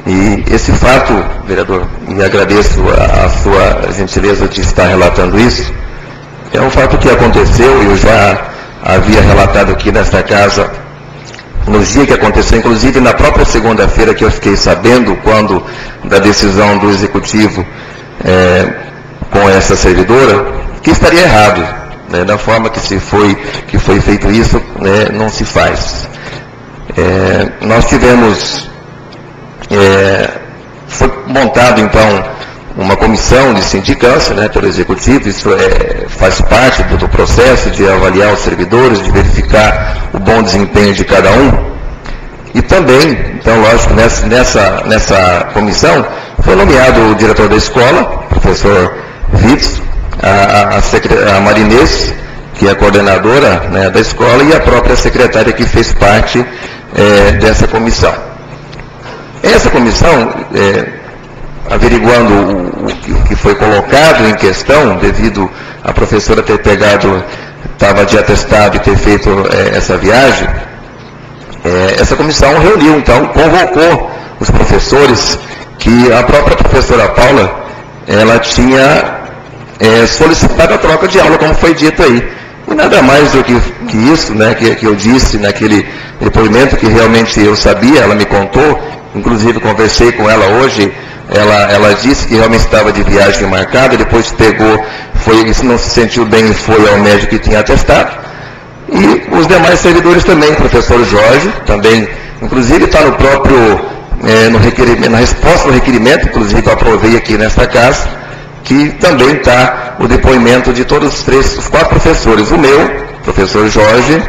[SPEAKER 2] E esse fato, vereador, e agradeço a sua gentileza de estar relatando isso, é um fato que aconteceu, e eu já havia relatado aqui nesta casa nos dias que aconteceu, inclusive na própria segunda-feira que eu fiquei sabendo quando da decisão do executivo com essa servidora, que estaria errado. Da forma que foi feito isso, não se faz. Nós tivemos, foi montado então uma comissão de sindicância, pelo executivo, isso faz parte do processo de avaliar os servidores, de verificar o bom desempenho de cada um. E também, então lógico, nessa comissão foi nomeado o diretor da escola, professor Vitz, a Marinês, que é a coordenadora da escola, e a própria secretária que fez parte dessa comissão. Essa comissão, averiguando o que foi colocado em questão, devido a professora ter estava de atestado e ter feito essa viagem, essa comissão reuniu, então, convocou os professores, que a própria professora Paula, ela tinha solicitado a troca de aula, como foi dito aí. E nada mais do que isso, que eu disse naquele depoimento, que realmente eu sabia, ela me contou, inclusive conversei com ela hoje, ela disse que realmente estava de viagem marcada, depois não se sentiu bem e foi ao médico que tinha atestado. E os demais servidores também, o professor Jorge, também, inclusive está no próprio, no requerimento, na resposta ao requerimento, inclusive eu aprovei aqui nesta casa, que também está o depoimento de todos os 4 professores, o meu, professor Jorge,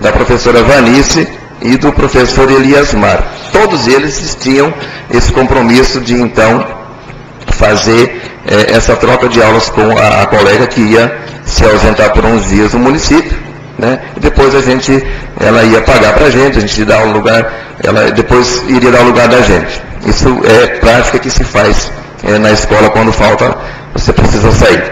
[SPEAKER 2] da professora Vanice e do professor Eliasmar. Todos eles tinham esse compromisso de, então, fazer essa troca de aulas com a colega que ia se ausentar por uns dias no município, e depois ela ia pagar para a gente dar um lugar, ela depois iria dar o lugar da gente. Isso é prática que se faz na escola quando você precisa sair.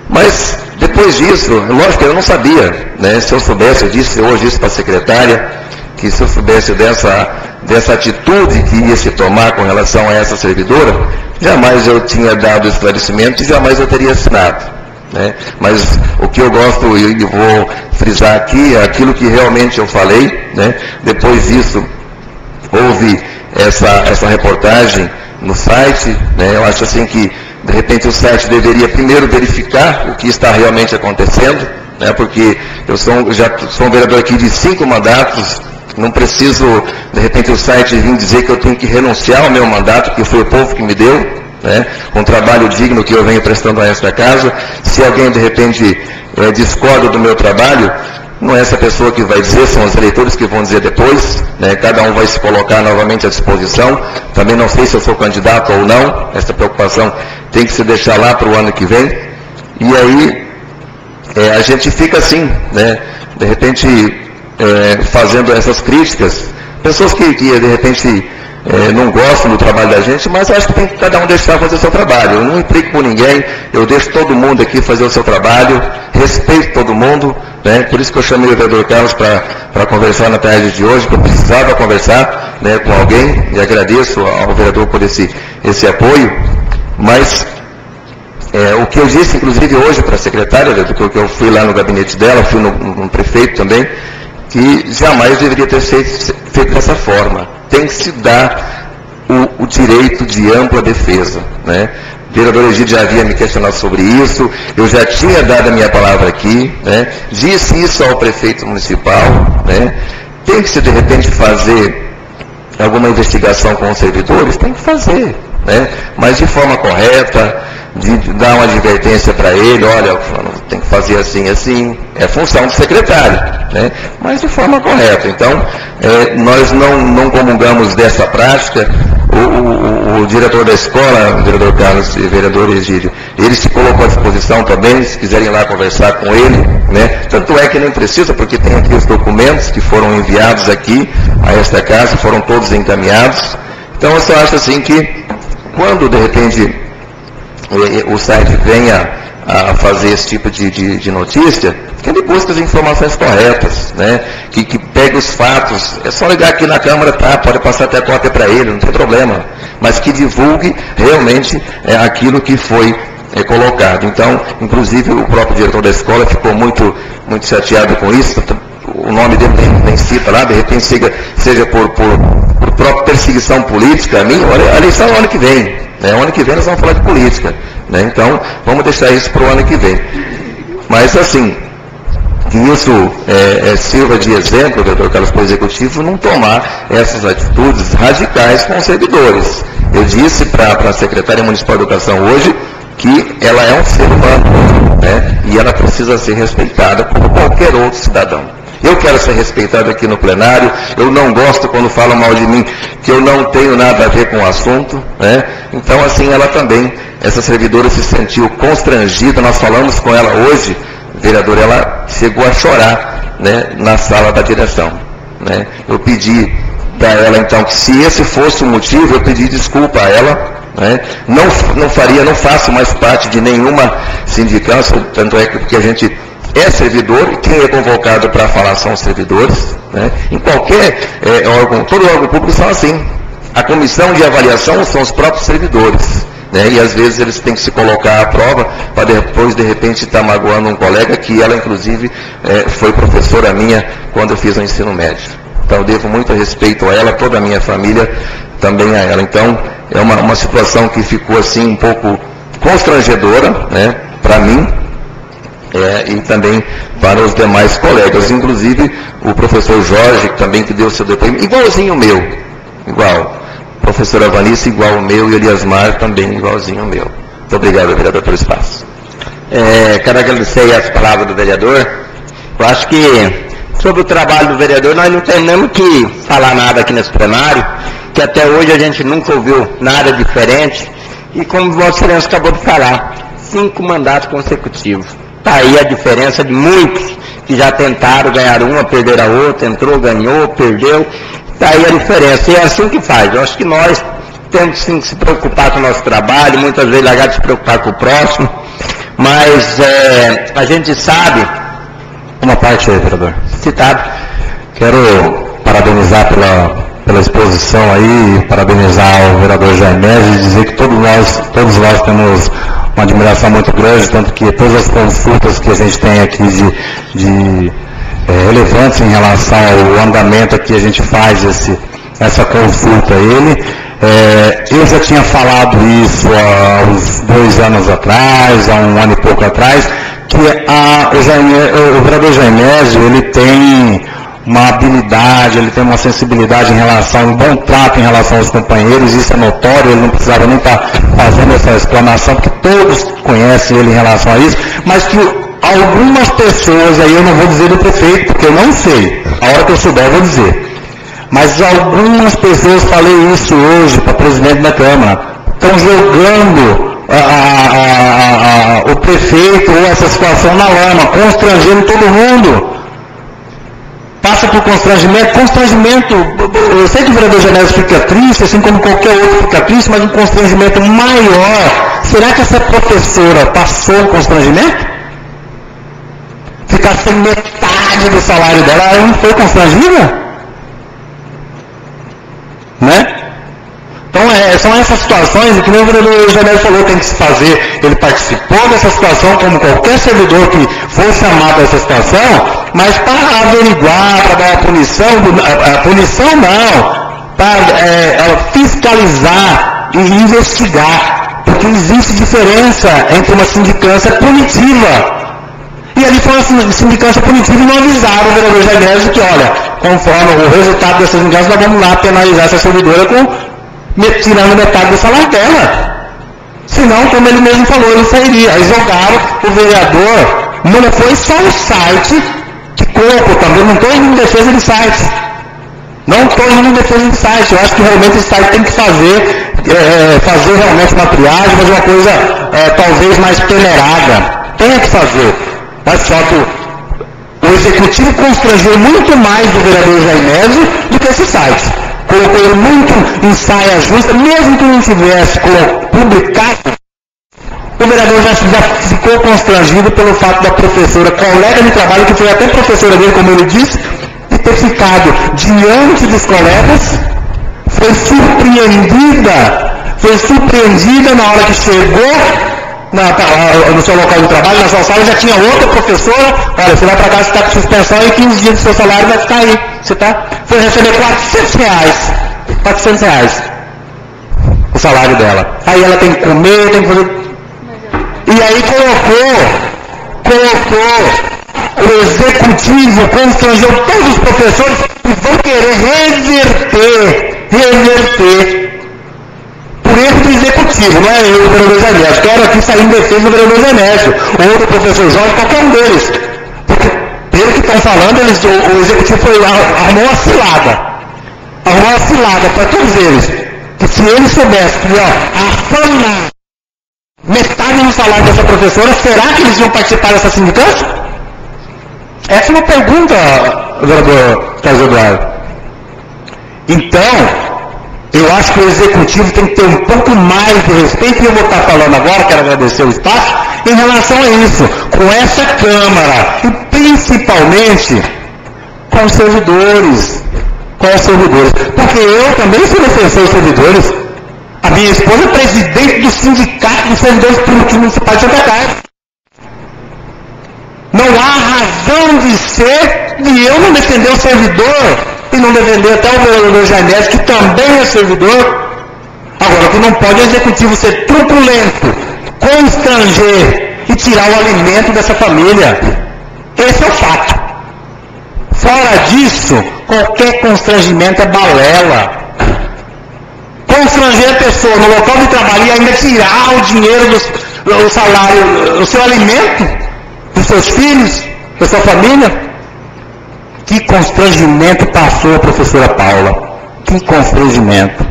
[SPEAKER 2] Mas, depois disso, lógico que eu não sabia, se eu soubesse, eu disse hoje isso para a secretária, que se eu soubesse dessa atitude que ia se tomar com relação a essa servidora, jamais eu tinha dado esclarecimento e jamais eu teria assinado. Mas o que eu gosto e vou frisar aqui é aquilo que realmente eu falei. Depois disso, houve essa reportagem no site. Eu acho assim que, de repente, o site deveria primeiro verificar o que está realmente acontecendo, porque eu já sou um vereador aqui de 5 mandatos, não preciso, de repente, o site vir dizer que eu tenho que renunciar ao meu mandato, que foi o povo que me deu, com um trabalho digno que eu venho prestando a esta casa. Se alguém, de repente, discorda do meu trabalho, não é essa pessoa que vai dizer, são os eleitores que vão dizer depois, cada um vai se colocar novamente à disposição. Também não sei se eu sou candidato ou não, essa preocupação tem que se deixar lá para o ano que vem. E aí, a gente fica assim, de repente, fazendo essas críticas, pessoas que de repente, não gostam do trabalho da gente, mas acho que tem que cada um deixar fazer o seu trabalho. Eu não implico com ninguém, eu deixo todo mundo aqui fazer o seu trabalho, respeito todo mundo, por isso que eu chamei o vereador Carlos para conversar na tarde de hoje, que eu precisava conversar com alguém, e agradeço ao vereador por esse apoio. Mas O que eu disse, inclusive, hoje para a secretária, que eu fui lá no gabinete dela, fui no prefeito também, que jamais deveria ter feito dessa forma. Tem que se dar o direito de ampla defesa, né? O vereador Egídio já havia me questionado sobre isso, eu já tinha dado a minha palavra aqui, né? Disse isso ao prefeito municipal, né? Tem que se, de repente, fazer alguma investigação com os servidores? Tem que fazer, né? Mas de forma correta, de dar uma advertência para ele, olha, tem que fazer assim, assim, é função do secretário, né? Mas de forma correta. Então, nós não comungamos dessa prática. O diretor da escola, o vereador Carlos e o vereador Egídio, ele se colocou à disposição também, se quiserem ir lá conversar com ele, né? Tanto é que nem precisa, porque tem aqui os documentos que foram enviados aqui a esta casa, foram todos encaminhados. Então, eu só acho assim que, quando de repente o site venha a fazer esse tipo de notícia, que ele busque as informações corretas, né? Que pegue os fatos. É só ligar aqui na Câmara, tá? Pode passar até a cópia para ele, não tem problema. Mas que divulgue realmente aquilo que foi colocado. Então, inclusive, o próprio diretor da escola ficou muito chateado com isso. O nome dele nem cita lá, de repente seja por própria perseguição política. A mim, olha, a eleição é o ano que vem. O ano que vem nós vamos falar de política, né? Então, vamos deixar isso para o ano que vem. Mas, assim, que isso sirva de exemplo, vereador Carlos, para o Executivo não tomar essas atitudes radicais com os servidores. Eu disse para a secretária municipal de Educação hoje que ela é um ser humano, né? E ela precisa ser respeitada como qualquer outro cidadão. Eu quero ser respeitado aqui no plenário, eu não gosto quando falam mal de mim, que eu não tenho nada a ver com o assunto, né? Então, assim, ela também, essa servidora se sentiu constrangida, nós falamos com ela hoje, vereadora, ela chegou a chorar, né, na sala da direção, né? Eu pedi para ela, então, que se esse fosse o motivo, eu pedi desculpa a ela, né? Não faço mais parte de nenhuma sindicância, tanto é que a gente é servidor, e quem é convocado para falar são os servidores, né? Em qualquer órgão, todo órgão público são assim. A comissão de avaliação são os próprios servidores, né? E às vezes eles têm que se colocar à prova para depois, de repente, estar magoando um colega, que ela, inclusive, foi professora minha quando eu fiz o ensino médio. Então, eu devo muito respeito a ela, toda a minha família também a ela. Então, é uma situação que ficou, assim, um pouco constrangedora, né, para mim, e também para os demais colegas, inclusive o professor Jorge, também que deu seu depoimento, igualzinho o meu, igual. Professora Vanice, igual o meu, e Eliasmar também igualzinho o meu. Muito obrigado, vereador, pelo espaço.
[SPEAKER 3] Quero agradecer as palavras do vereador. Eu acho que sobre o trabalho do vereador nós não temos que falar nada aqui nesse plenário, que até hoje a gente nunca ouviu nada diferente, e como Vossa Excelência acabou de falar, 5 mandatos consecutivos. Está aí a diferença de muitos que já tentaram ganhar uma, perder a outra, entrou, ganhou, perdeu. Está aí a diferença. E é assim que faz. Eu acho que nós temos sim que se preocupar com o nosso trabalho, muitas vezes largar de se preocupar com o próximo, mas a gente sabe...
[SPEAKER 4] Uma parte aí, vereador.
[SPEAKER 3] Citado.
[SPEAKER 4] Quero parabenizar pela exposição aí, parabenizar o vereador Jaimés e dizer que todos nós temos uma admiração muito grande, tanto que todas as consultas que a gente tem aqui relevantes em relação ao andamento que a gente faz essa consulta a ele. Eu já tinha falado isso há uns 2 anos atrás, há 1 ano e pouco atrás, que o vereador Jaimés, ele tem uma habilidade, ele tem uma sensibilidade em relação, um bom trato em relação aos companheiros, isso é notório, ele não precisava nem estar fazendo essa exclamação, porque todos conhecem ele em relação a isso, mas que algumas pessoas, aí eu não vou dizer do prefeito, porque eu não sei, a hora que eu souber eu vou dizer, mas algumas pessoas, falei isso hoje para o presidente da Câmara, estão jogando o prefeito ou essa situação na lama, constrangendo todo mundo. Passa por constrangimento, eu sei que o vereador Janela fica triste, assim como qualquer outro fica triste, mas um constrangimento maior. Será que essa professora passou um constrangimento? Ficar sem metade do salário dela, ela não foi constrangida? Né? Então são essas situações, e que nem o vereador Janel falou, tem que se fazer, ele participou dessa situação, como qualquer servidor que for chamado a essa situação, mas para averiguar, para dar a punição não, para fiscalizar e investigar, porque existe diferença entre uma sindicância punitiva. E ali foi uma sindicância punitiva e não avisaram o vereador Jair que, olha, conforme o resultado dessa sindicância, nós vamos lá penalizar essa servidora tirando metade do salário dela. Senão, como ele mesmo falou, ele sairia. Aí jogaram o vereador, não foi só o site que colocou, também não estou indo em defesa do site. Não estou indo em defesa do site. Eu acho que realmente o site tem que fazer realmente uma triagem, fazer uma coisa talvez mais peneirada. Tem que fazer. Mas só que o executivo constrangeu muito mais do vereador Jaimésio do que esse site. Colocou ele muito em saia justa, mesmo que não tivesse publicado, o vereador já ficou constrangido pelo fato da professora, colega de trabalho, que foi até professora dele, como ele disse, de ter ficado diante dos colegas, foi surpreendida na hora que chegou no seu local de trabalho, na sua sala, já tinha outra professora, olha, você vai para casa, você está com suspensão e 15 dias do seu salário vai ficar aí. Você foi receber R$400 o salário dela. Aí ela tem que comer, tem que fazer... E aí colocou o executivo, constrangeu todos os professores que vão querer reverter. Por erro do executivo, não é eu, o vereador Janésio. Quero aqui sair em defesa do vereador Janésio, ou do professor Jorge, qualquer um deles. Porque, pelo que estão falando, o executivo arrumou uma cilada para todos eles. Que se eles soubessem que afanar metade do salário dessa professora, será que eles iam participar dessa sindicância? Essa é uma pergunta, vereador Carlos Eduardo. Então, eu acho que o executivo tem que ter um pouco mais de respeito, e eu vou estar falando agora, quero agradecer o espaço, em relação a isso, com essa Câmara, e principalmente com os servidores. Porque eu também sou defensor dos servidores. A minha esposa é presidente do Sindicato dos Servidores Públicos Municipais de Santa Catarina. Não há razão de ser de eu não defender o servidor e não defender até o vereador Jair, que também é servidor. Agora, o que não pode é o executivo ser truculento, constranger e tirar o alimento dessa família. Esse é o fato. Fora disso, qualquer constrangimento é balela. Constranger a pessoa no local de trabalho e ainda tirar o dinheiro do salário, o seu alimento, dos seus filhos, da sua família. Que constrangimento passou a professora Paula. Que constrangimento.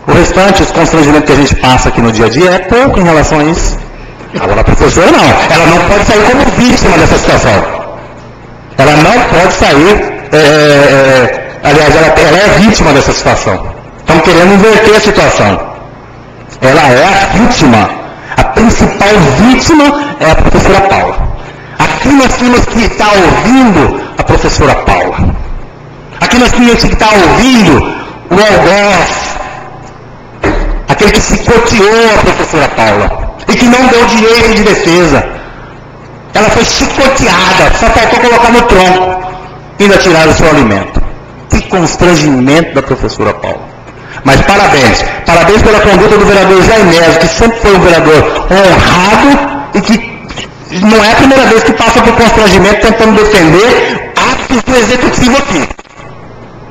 [SPEAKER 4] O restante, os constrangimentos que a gente passa aqui no dia a dia é pouco em relação a isso. Agora a professora não. Ela não pode sair como vítima dessa situação. Ela não pode sair... aliás, ela é vítima dessa situação. Estão querendo inverter a situação. Ela é a vítima. A principal vítima é a professora Paula. Aqui nós tínhamos que estar ouvindo a professora Paula. Aqui nós tínhamos que estar ouvindo o algoz, aquele que chicoteou a professora Paula e que não deu direito de defesa. Ela foi chicoteada, só faltou colocar no tronco e ainda tirar o seu alimento. Que constrangimento da professora Paula. Mas parabéns pela conduta do vereador Jaimésio, que sempre foi um vereador honrado e que não é a primeira vez que passa por constrangimento tentando defender atos do executivo aqui.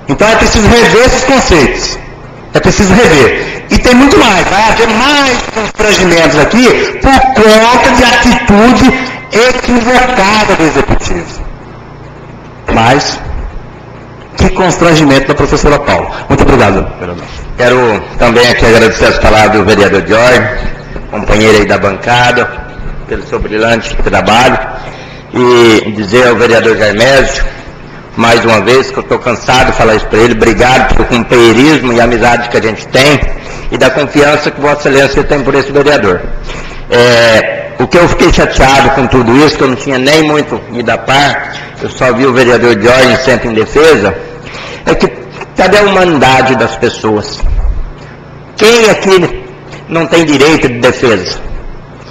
[SPEAKER 4] Então é preciso rever esses conceitos. É preciso rever. E tem muito mais. Vai haver mais constrangimentos aqui por conta de atitude equivocada do executivo. Mas, que constrangimento da professora Paula. Muito obrigado, vereador.
[SPEAKER 3] Quero também aqui agradecer as palavras do vereador Jorge, companheiro aí da bancada, pelo seu brilhante trabalho, e dizer ao vereador Jaimésio, mais uma vez, que eu estou cansado de falar isso para ele, obrigado pelo companheirismo e amizade que a gente tem, e da confiança que Vossa Excelência tem por esse vereador. O que eu fiquei chateado com tudo isso, que eu não tinha nem muito ido a par, eu só vi o vereador Jorge sempre em defesa, é que Cadê a humanidade das pessoas? Quem aqui não tem direito de defesa?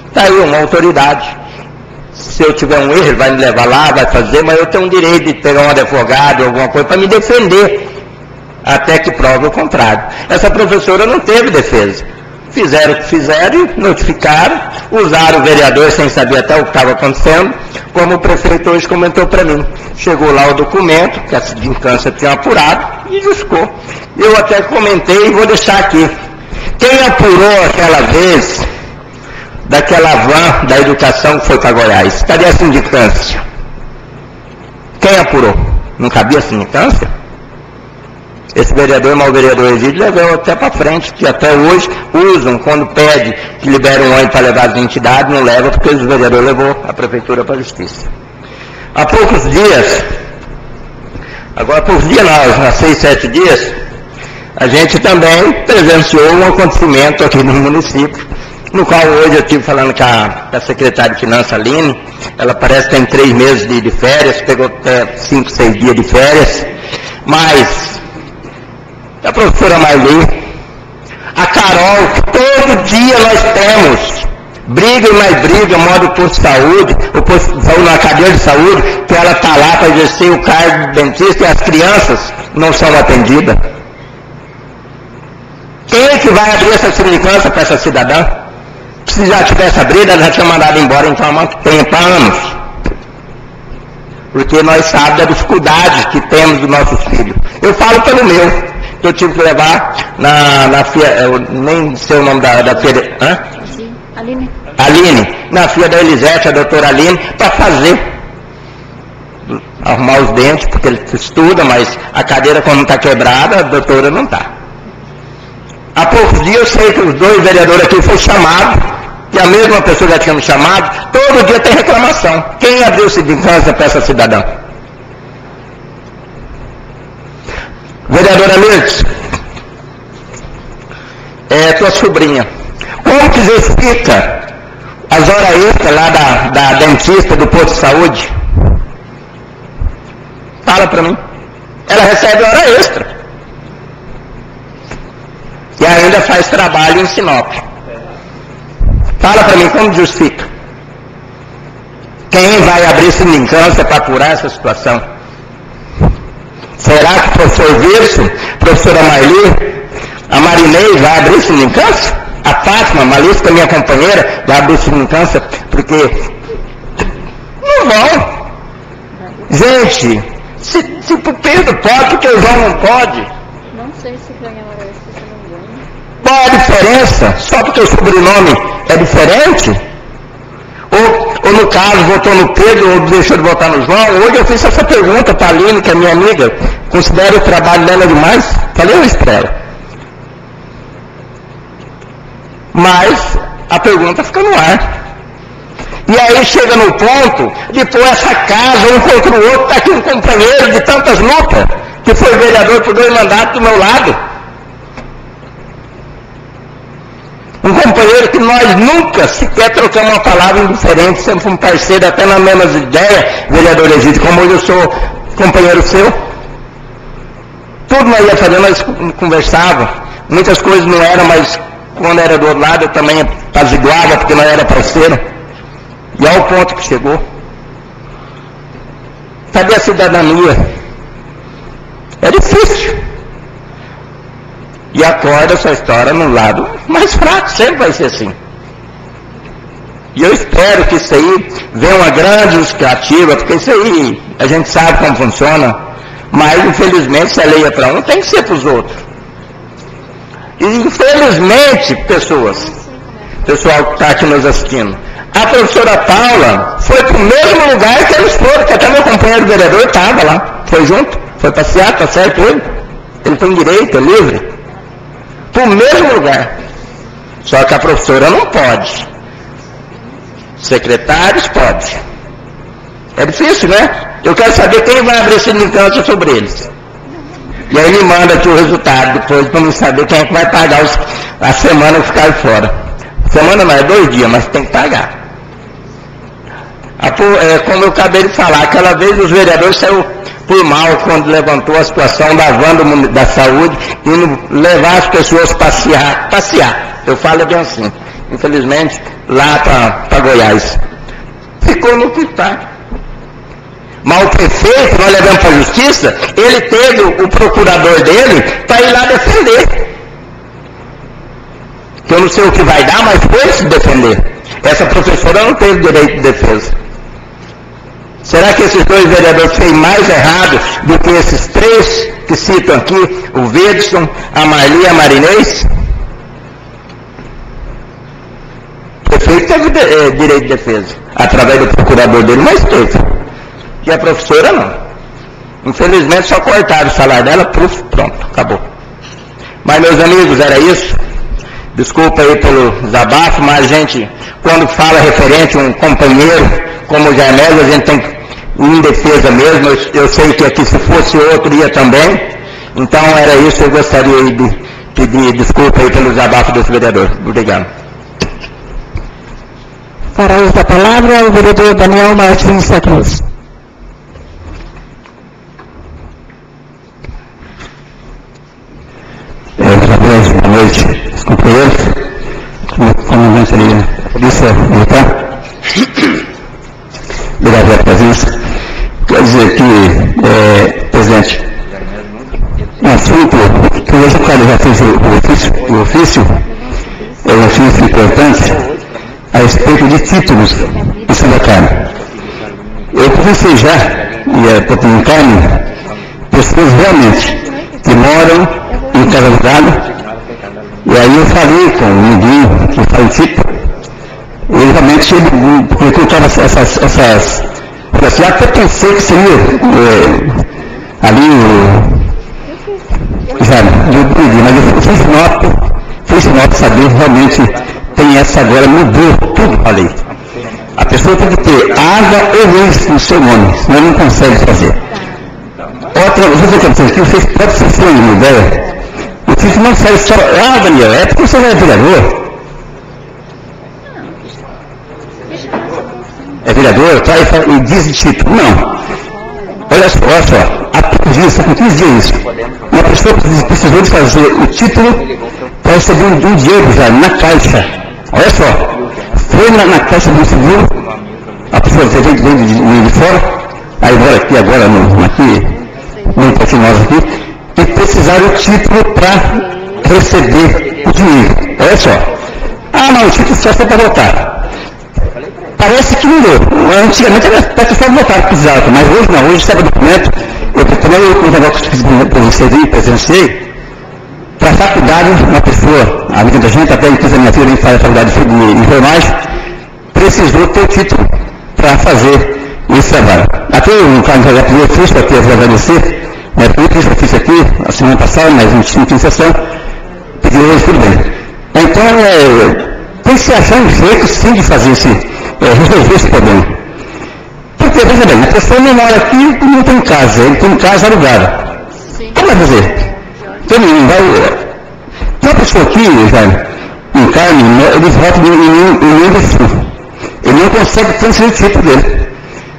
[SPEAKER 3] Está aí uma autoridade. Se eu tiver um erro, ele vai me levar lá, vai fazer, mas eu tenho um direito de pegar um advogado, alguma coisa, para me defender, até que prove o contrário. Essa professora não teve defesa. Fizeram o que fizeram, notificaram, usaram o vereador sem saber até o que estava acontecendo, como o prefeito hoje comentou para mim. Chegou lá o documento, que a sindicância tinha apurado, e justificou. Eu até comentei e vou deixar aqui. Quem apurou aquela vez, daquela van da educação que foi para Goiás? Cadê a sindicância? Quem apurou? Não cabia a sindicância? Esse vereador, mal vereador Egídio, levou até para frente, que até hoje usam, quando pede que libere um ônibus para levar as entidades, não leva, porque o vereador levou a prefeitura para a justiça. Há poucos dias, agora há poucos dias não, há 6, 7 dias, a gente também presenciou um acontecimento aqui no município, no qual hoje eu estive falando com a secretária de Finanças, Aline. Ela parece que tem 3 meses de férias, pegou até 5, 6 dias de férias, mas a professora Marli, a Carol, que todo dia nós temos briga e mais briga, modo posto de saúde, o posto de saúde na cadeia de saúde, que ela está lá para exercer o cargo de dentista e as crianças não são atendidas. Quem que vai abrir essa sindicância para essa cidadã? Se já tivesse abrido, ela já tinha mandado embora então há muito tempo, há anos. Porque nós sabemos da dificuldade que temos dos nossos filhos. Eu falo pelo meu, que eu tive que levar na filha, eu nem sei o nome da filha,
[SPEAKER 1] Aline.
[SPEAKER 3] Aline, na filha da Elisete, a doutora Aline, para fazer, arrumar os dentes, porque ele estuda, mas a cadeira quando está quebrada, a doutora não está. Há poucos dias eu sei que os 2 vereadores aqui foram chamados, que a mesma pessoa já tinha me chamado, todo dia tem reclamação. Quem abriu sindicância para essa cidadã? Vereadora Mirtes, tua sobrinha, como que justifica as horas extras lá da dentista do posto de saúde? Fala para mim. Ela recebe hora extra. E ainda faz trabalho em Sinop. Fala para mim, como justifica? Quem vai abrir sindicância para apurar essa situação? Será que o professor Wilson, professora Marli, a Marinês vai abrir sindicância? A Fátima, a Malícia, minha companheira, vai abrir sindicância? Porque não vão. Gente, se o Pedro pode, porque o João não pode?
[SPEAKER 1] Não sei se ganha hora extra, se não ganha.
[SPEAKER 3] Qual é a diferença? Só porque o sobrenome é diferente? Ou no caso, votou no Pedro ou deixou de votar no João? Hoje eu fiz essa pergunta para a Aline, que é minha amiga, considera o trabalho dela demais? Falei isso para ela. Mas a pergunta fica no ar. E aí chega no ponto de pôr essa casa um contra o outro, está aqui um companheiro de tantas lutas, que foi vereador por 2 mandatos do meu lado. Um companheiro que nós nunca sequer trocamos uma palavra indiferente, sempre fomos parceiros, até nas mesmas ideias, vereador Egídio, como hoje eu sou companheiro seu. Tudo nós ia fazendo, nós conversávamos, muitas coisas não eram, mas quando era do outro lado eu também apaziguava, porque nós era parceiro. E ao ponto que chegou. Cadê a cidadania? É difícil. E acorda essa história no lado mais fraco, sempre vai ser assim. E eu espero que isso aí venha uma grande justificativa, porque isso aí a gente sabe como funciona, mas infelizmente se a lei é para um, tem que ser para os outros. E infelizmente, pessoal que está aqui nos assistindo, a professora Paula foi para o mesmo lugar que eles foram, que até meu companheiro vereador estava lá, foi junto, foi passear, tá certo ele tem direito, é livre. Para o mesmo lugar. Só que a professora não pode. Secretários pode. É difícil, né? Eu quero saber quem vai abrir sindicância sobre eles. E aí me manda aqui o resultado depois para me saber quem é que vai pagar a semana que ficar fora. Semana não, é 2 dias, mas tem que pagar. Como eu acabei de falar, aquela vez os vereadores saiu por mal quando levantou a situação da van da saúde e levar as pessoas passear. Eu falo bem assim, infelizmente, lá para Goiás. Ficou no que está. Mas o prefeito, nós levamos para a justiça, ele teve o procurador dele para ir lá defender. Que eu não sei o que vai dar, mas foi se defender. Essa professora não teve direito de defesa. Será que esses dois vereadores fez mais errado do que esses três que citam aqui, o Vedson, a Marli e a Marinês? O prefeito teve direito de defesa, através do procurador dele, mas teve. E a professora não. Infelizmente só cortaram o salário dela, pronto, acabou. Mas meus amigos, era isso. Desculpa aí pelo desabafo, mas a gente, quando fala referente a um companheiro como o Jaimés, a gente tem que ir em defesa mesmo. Eu sei que aqui se fosse outro ia também. Então era isso, eu gostaria de pedir desculpa aí pelo desabafo desse vereador. Obrigado.
[SPEAKER 1] Para uso da palavra, o vereador Daniel Martins da Cruz.
[SPEAKER 4] Boa noite, os companheiros, comandante ali da Polícia Militar. Obrigado pela presença. Quer dizer que, presidente, um assunto que hoje o cara já fez o ofício é um ofício importante a respeito de títulos em Santa Carmen. Eu conversei já, e a População Carmen, pessoas realmente que moram em casa alugada. E aí eu falei com o Miguel, que faz o tipo, ele realmente, porque eu estava essas, eu até pensei que seria ali já, mas eu fiz sinal para saber, realmente tem essa agora, mudou tudo, falei. A pessoa tem que ter água ou luz no seu nome, senão não consegue fazer. Outra, você pode ser sem uma ideia. O título não serve só, Daniel, é porque você é vereador. É vereador, e diz o título. Não. Olha só, há 15 dias, com 15 dias isso. Uma pessoa precisou de fazer o título para receber um dinheiro já na caixa. Olha só, foi na caixa do seguro, a pessoa vem de fora, aí mora aqui agora, não pode nós aqui, e precisaram o título para receber o dinheiro. Olha só. Não, o título só foi para votar. Parece que mudou. Antigamente era para só votar que precisava, mas hoje não. Hoje sabe o documento. Eu também o negócio que fiz para vocês aí, presenciei, para a faculdade, uma pessoa, a vida da gente, até inclusive a minha filha nem faz a faculdade de enfermagem, precisou ter o título para fazer esse trabalho. Até um cara já pediu o fiz para ter agradecer. Eu fiz aqui a semana passada, mas não tinha sessão, pediu hoje, tudo bem. Então, tem que se achar um jeito sim de fazer resolver esse problema. Porque, veja bem, a pessoa não mora aqui e não tem casa, ele tem casa alugada. Como vai fazer? Então, não vai. Tem uma pessoa aqui, já, em Carme, ele vota em Rio do Sul. Ele não consegue transferir o título dele,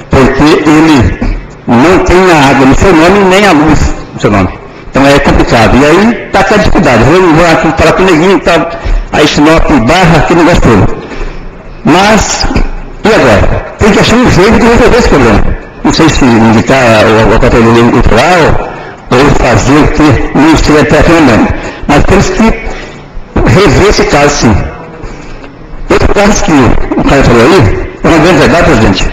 [SPEAKER 4] porque ele não tem a água no seu nome nem a luz no seu nome. Então é complicado. E aí está com a dificuldade. Eu vou aqui falar com o neguinho, tá, aí Sinop, Barra, aquele negócio todo. Mas, e agora? Tem que achar um jeito de resolver esse problema. Não sei se indicar o categoria eleitoral ou fazer o que não sei até aqui mesmo. Mas temos que rever esse caso sim. Outro caso que o cara falou aí, é uma grande verdade, presidente.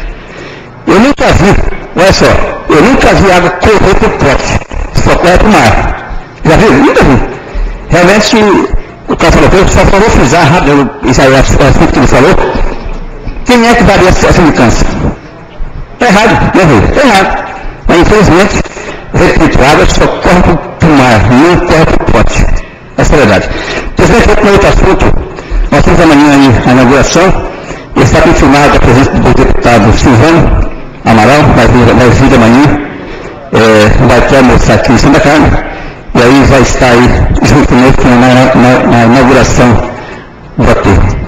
[SPEAKER 4] Eu nunca vi, olha só, eu nunca vi água correr por pote, só corre para o mar. Já viu? Nunca vi. Realmente, o cara falou, eu só vou frisar rápido, isso aí é o assunto que ele falou. Quem é que daria essa mudança? Está errado, não é? Está errado. Mas infelizmente, repito, a água só corre para o mar, não corre para o pote. Essa é a verdade. Presidente, com outro assunto, nós temos amanhã aí a inauguração, e está confirmada a presença do deputado Silvano Amaral, vai vir amanhã, vai ter almoçar aqui em Santa Carmen, e aí vai estar aí junto conosco na inauguração do aterro.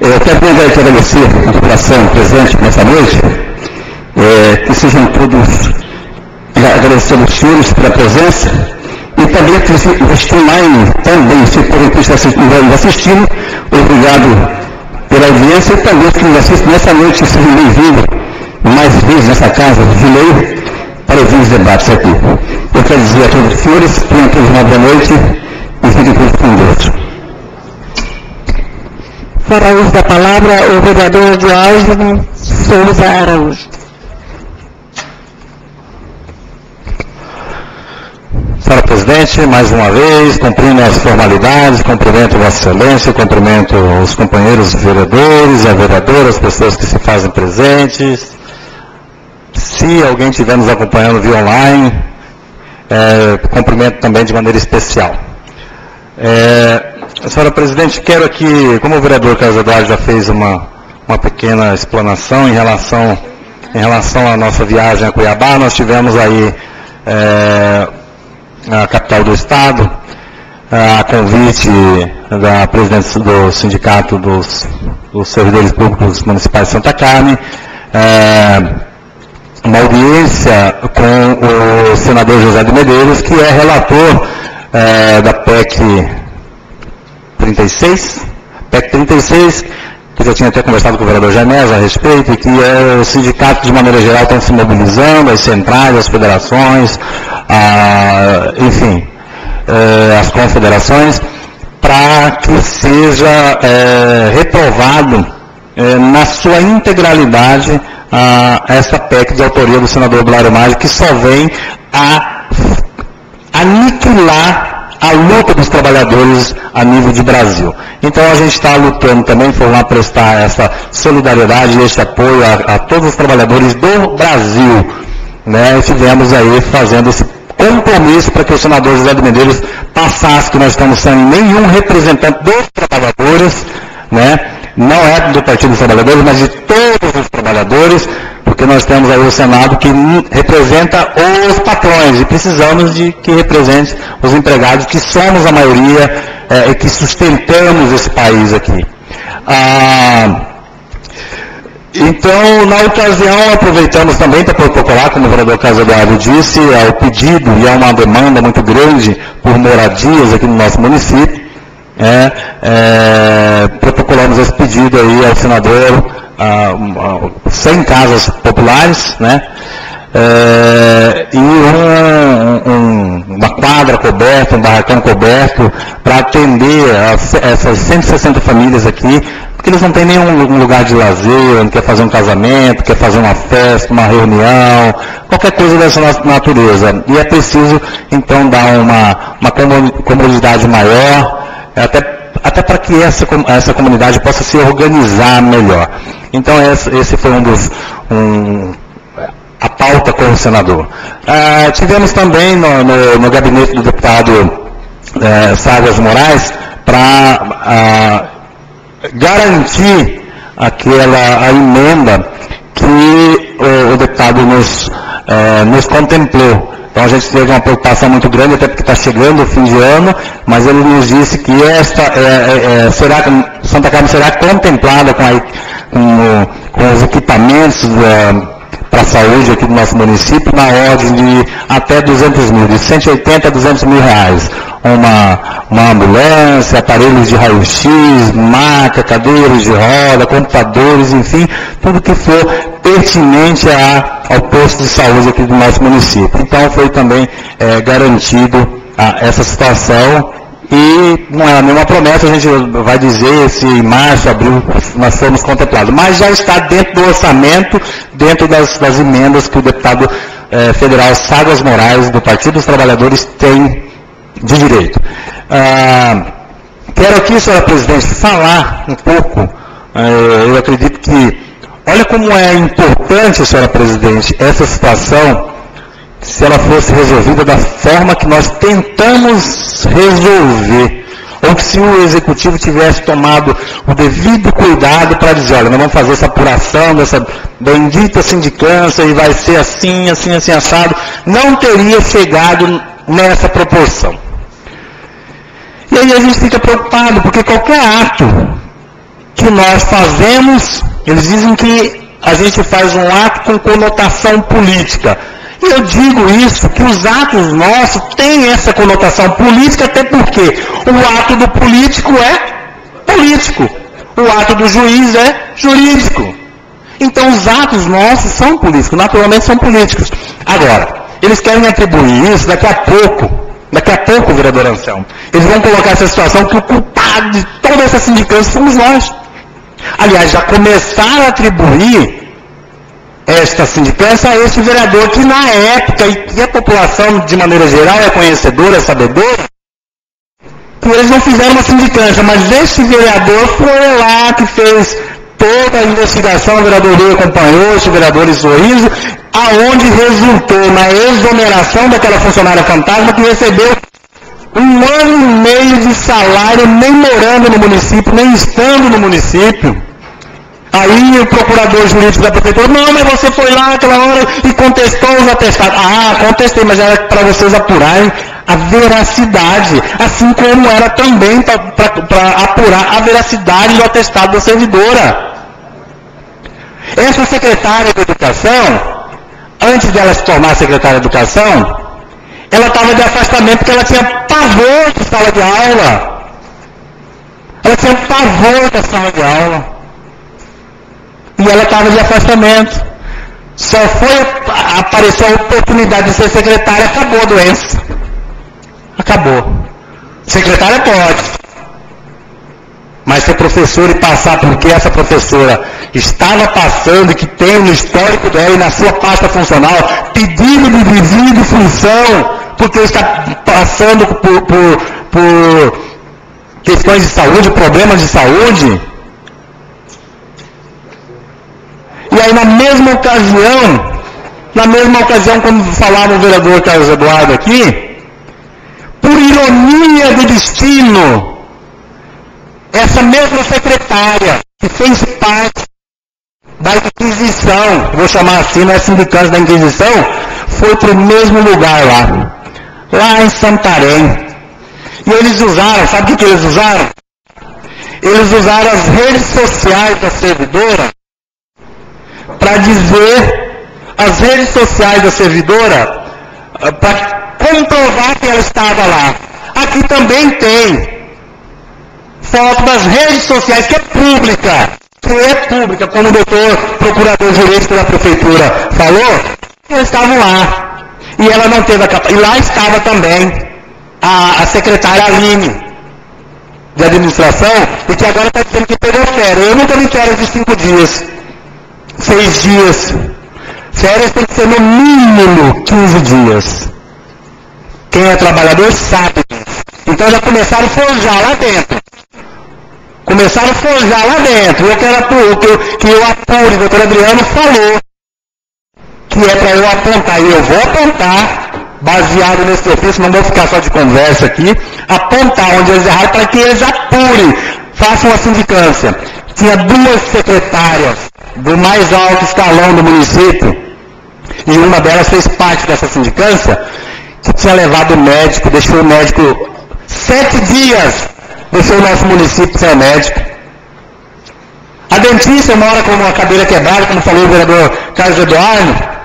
[SPEAKER 4] Eu quero agradecer a população presente nessa noite, que sejam todos agradecer aos senhores pela presença e também assistir online, também, se porventura está assistindo, obrigado pela audiência e também que nos assistem nessa noite, sejam bem-vindos mais vezes nessa casa de lei para ouvir os debates aqui. Eu quero dizer a todos os senhores, tenham todos uma boa noite e fiquem todos com Deus.
[SPEAKER 1] Para uso da palavra, o vereador Diógenes Souza Araújo.
[SPEAKER 4] Senhora Presidente, mais uma vez, cumprindo as formalidades, cumprimento Vossa Excelência, cumprimento os companheiros vereadores, a vereadora, as pessoas que se fazem presentes. Se alguém estiver nos acompanhando via online, cumprimento também de maneira especial. Senhora Presidente, quero aqui, como o vereador Carlos Eduardo já fez uma pequena explanação em relação à nossa viagem a Cuiabá, nós tivemos aí a capital do Estado, a convite da presidente do Sindicato dos Servidores Públicos Municipais de Santa Carme, uma audiência com o senador José de Medeiros, que é relator da PEC 36, que eu já tinha até conversado com o vereador Janés a respeito, e que os sindicatos, de maneira geral, estão se mobilizando, as centrais, as federações, enfim, as confederações, para que seja reprovado na sua integralidade essa PEC de autoria do senador Blário Maggi, que só vem a aniquilar a luta dos trabalhadores a nível de Brasil. Então a gente está lutando também, foi lá prestar essa solidariedade e este apoio a todos os trabalhadores do Brasil, né? Estivemos aí fazendo esse compromisso para que o senador José de Medeiros passasse que nós estamos sendo nenhum representante dos trabalhadores, né? Não é do Partido dos Trabalhadores, mas de todos os trabalhadores, porque nós temos aí o Senado que representa os patrões e precisamos de que represente os empregados, que somos a maioria e que sustentamos esse país aqui. Então, na ocasião, aproveitamos também para protocolar, como o vereador Carlos Eduardo disse, o pedido, e é uma demanda muito grande por moradias aqui no nosso município, protocolamos esse pedido aí ao senador, 100 casas populares, né? E uma quadra coberta, um barracão coberto, para atender essas 160 famílias aqui, porque eles não têm nenhum lugar de lazer, não quer fazer um casamento, quer fazer uma festa, uma reunião, qualquer coisa dessa natureza. E é preciso, então, dar uma comodidade maior, até para que essa comunidade possa se organizar melhor. Então, esse foi a pauta com o senador. Tivemos também no gabinete do deputado Ságuas Moraes para garantir a emenda que o deputado nos contemplou. Então a gente teve uma preocupação muito grande, até porque está chegando o fim de ano, mas ele nos disse que Santa Carme será contemplada com os equipamentos para a saúde aqui do nosso município na ordem de até 200 mil, de 180 a 200 mil reais. Uma ambulância, aparelhos de raio-x, maca, cadeiras de roda, computadores, enfim, tudo que for pertinente ao posto de saúde aqui do nosso município. Então foi também garantido essa situação e não é nenhuma promessa, a gente vai dizer se em março, abril nós fomos contemplados, mas já está dentro do orçamento, dentro das emendas que o deputado federal Ságuas Moraes, do Partido dos Trabalhadores, tem de direito. Quero aqui, senhora presidente, falar um pouco, eu acredito que, olha como é importante, senhora presidente, essa situação, se ela fosse resolvida da forma que nós tentamos resolver, ou que se o executivo tivesse tomado o devido cuidado para dizer, olha, nós vamos fazer essa apuração dessa bendita sindicância e vai ser assim, assim, assim, assado, não teria chegado nessa proporção. E aí a gente fica preocupado, porque qualquer ato que nós fazemos, eles dizem que a gente faz um ato com conotação política. Eu digo isso, que os atos nossos têm essa conotação política, até porque o ato do político é político, o ato do juiz é jurídico. Então os atos nossos são políticos, naturalmente são políticos. Agora, eles querem atribuir isso daqui a pouco, vereador Anselmo, eles vão colocar essa situação que o culpado de toda essa sindicância somos nós. Aliás, já começaram a atribuir esta sindicância a este vereador que na época, e a população de maneira geral é conhecedora, é sabedora, que eles não fizeram uma sindicância, mas este vereador foi lá que fez toda a investigação, o vereador Rui acompanhou, este vereador Sorriso, aonde resultou na exoneração daquela funcionária fantasma que recebeu 1 ano e meio de salário, nem morando no município, nem estando no município. Aí o procurador jurídico da prefeitura, não, mas você foi lá naquela hora e contestou os atestados. Ah, contestei, mas era para vocês apurarem a veracidade, assim como era também para apurar a veracidade do atestado da servidora. Essa secretária de Educação, antes dela se tornar secretária de Educação, ela estava de afastamento porque ela tinha pavor de sala de aula. Ela tinha pavor da sala de aula. E ela estava de afastamento. Só apareceu a oportunidade de ser secretária, acabou a doença. Acabou. Secretária pode. Mas ser professora e passar porque essa professora estava passando e que tem no histórico dela e na sua pasta funcional pedido de desvio de função porque está passando por questões de saúde, problemas de saúde. E aí na mesma ocasião, como falava o vereador Carlos Eduardo aqui, por ironia do destino, essa mesma secretária que fez parte da Inquisição, vou chamar assim, não é sindicância da Inquisição, foi para o mesmo lugar lá em Santarém. E eles usaram, sabe o que eles usaram? Eles usaram as redes sociais da servidora para dizer, as redes sociais da servidora, para comprovar que ela estava lá. Aqui também tem foto das redes sociais, que é pública, como o doutor procurador jurídico da prefeitura falou, eles estavam lá. E ela não teve a capacidade. E lá estava também a secretária Aline, de administração, e que agora está dizendo que pegou férias. Eu nunca vi férias de 5 dias, 6 dias. Férias tem que ser no mínimo 15 dias. Quem é trabalhador sabe disso. Então já começaram a forjar lá dentro. Eu quero que eu apure, o doutor Adriano falou que é para eu apontar, e eu vou apontar, baseado nesse ofício, não vou ficar só de conversa aqui, apontar onde eles erraram para que eles apurem, façam a sindicância. Tinha 2 secretárias do mais alto escalão do município, e uma delas fez parte dessa sindicância, que tinha levado o médico, deixou o médico 7 dias, deixou o nosso município sem médico. A dentista mora com uma cadeira quebrada, como falou o vereador Carlos Eduardo,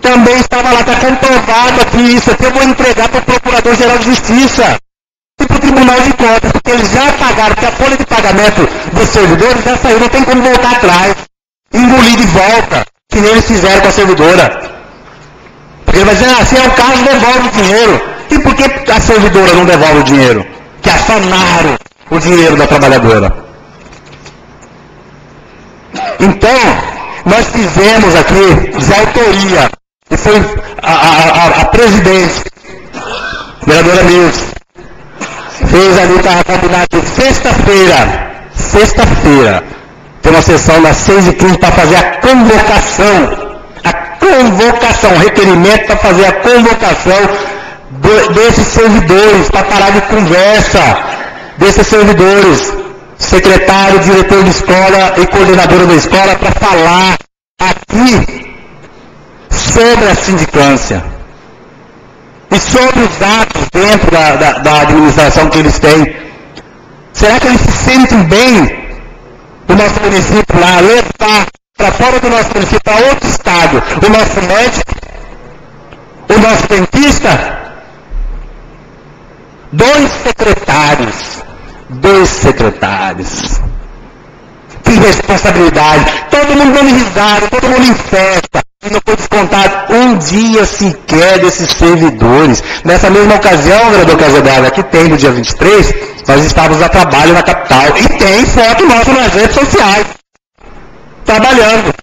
[SPEAKER 4] também estava lá, está comprovado aqui isso aqui, eu vou entregar para o Procurador-Geral de Justiça e para o Tribunal de Contas, porque eles já pagaram, porque a folha de pagamento dos servidores já saiu, não tem como voltar atrás, engolir de volta, que nem eles fizeram com a servidora. Porque ele vai dizer, se é o caso, devolve o dinheiro. E por que a servidora não devolve o dinheiro? Que afanaram o dinheiro da trabalhadora. Então, nós fizemos aqui, de autoria, e foi a presidente, vereadora Mills, fez ali, estava combinado, sexta-feira, tem uma sessão das 6h15 para fazer a convocação, requerimento para fazer a convocação desses servidores, para parar de conversa, desses servidores, secretário, diretor de escola e coordenadora da escola, para falar aqui sobre a sindicância e sobre os atos dentro da administração que eles têm. Será que eles se sentem bem, o nosso município lá, levar para fora do nosso município, para outro estado, o nosso médico, o nosso dentista, 2 secretários. Que responsabilidade. Todo mundo dando risada, todo mundo em festa. E não foi descontado um dia sequer desses servidores. Nessa mesma ocasião, vereador Casagrande, aqui tem no dia 23, nós estávamos a trabalho na capital. E tem foto nossa nas redes sociais. Trabalhando.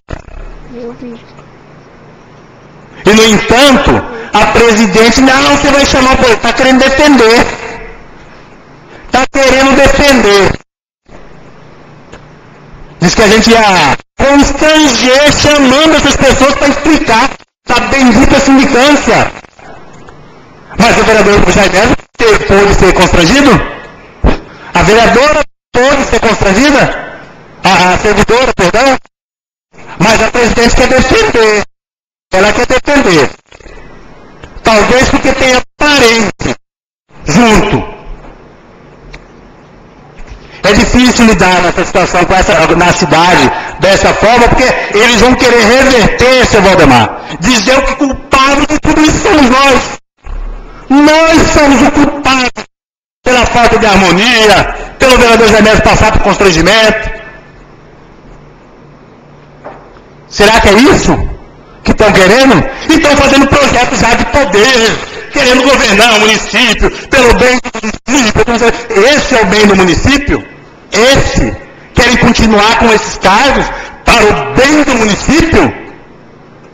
[SPEAKER 4] E, no entanto, a presidente, não, você vai chamar o povo, está querendo defender. Está querendo defender. Diz que a gente ia constranger chamando essas pessoas para explicar a bendita sindicância. Mas o vereador Jair pôde ser constrangido? A vereadora pôde ser constrangida? A servidora, perdão? Mas a presidente quer defender. Ela quer defender. Talvez porque tenha parente junto. É difícil lidar nessa situação na cidade dessa forma, porque eles vão querer reverter, seu Valdemar. Dizer que o culpado de tudo isso somos nós. Nós somos o culpado pela falta de harmonia, pelo vereador Jair passar por constrangimento. Será que é isso que estão querendo? E estão fazendo projetos já de poder, querendo governar o município, pelo bem do município. Esse é o bem do município? Esse? Querem continuar com esses cargos para o bem do município?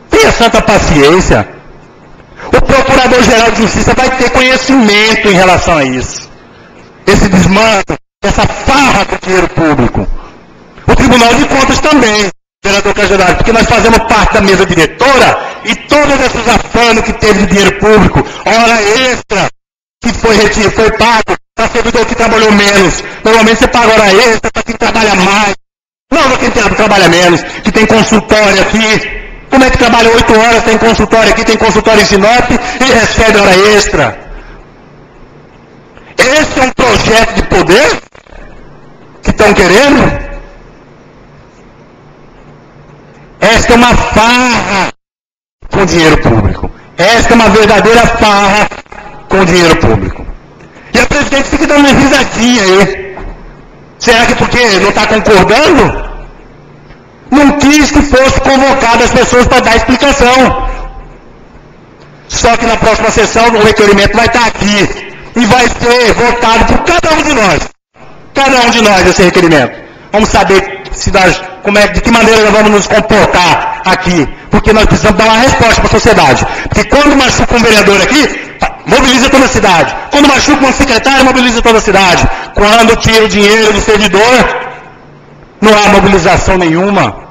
[SPEAKER 4] Tenha santa paciência. O Procurador-Geral de Justiça vai ter conhecimento em relação a isso. Esse desmanto, essa farra com o dinheiro público. O Tribunal de Contas também, vereador Casagrande, porque nós fazemos parte da mesa diretora e todos esses afanos que teve de dinheiro público, hora extra, que foi pago para servidor que trabalhou menos. Normalmente você paga hora extra para quem trabalha mais. Não para quem trabalha menos, que tem consultório aqui. Como é que trabalha 8 horas, tem consultório aqui, tem consultório em Sinop e recebe hora extra? Esse é um projeto de poder que estão querendo? Esta é uma farra com dinheiro público. Esta é uma verdadeira farra com dinheiro público. E a presidente fica dando uma risadinha aí. Será que porque não está concordando? Não quis que fosse convocado as pessoas para dar explicação. Só que na próxima sessão o requerimento vai estar aqui. E vai ser votado por cada um de nós. Cada um de nós esse requerimento. Vamos saber se nós, de que maneira nós vamos nos comportar aqui. Porque nós precisamos dar uma resposta para a sociedade. Porque quando machuca um vereador aqui, mobiliza toda a cidade. Quando machuca um secretário, mobiliza toda a cidade. Quando tira o dinheiro do servidor, não há mobilização nenhuma.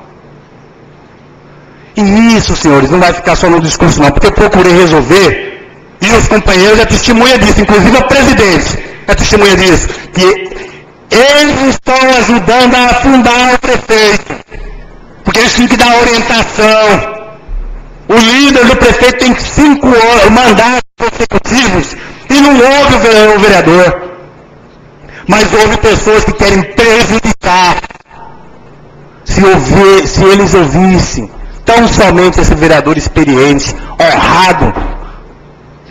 [SPEAKER 4] E isso, senhores, não vai ficar só no discurso não, porque eu procurei resolver, e os companheiros é testemunha disso, inclusive a presidente é testemunha disso, que eles estão ajudando a afundar o prefeito, porque eles tinham que dar orientação. O líder do prefeito tem 5 mandatos consecutivos, e não houve o vereador. Mas houve pessoas que querem prejudicar. Se eles ouvissem tão somente esse vereador experiente, honrado,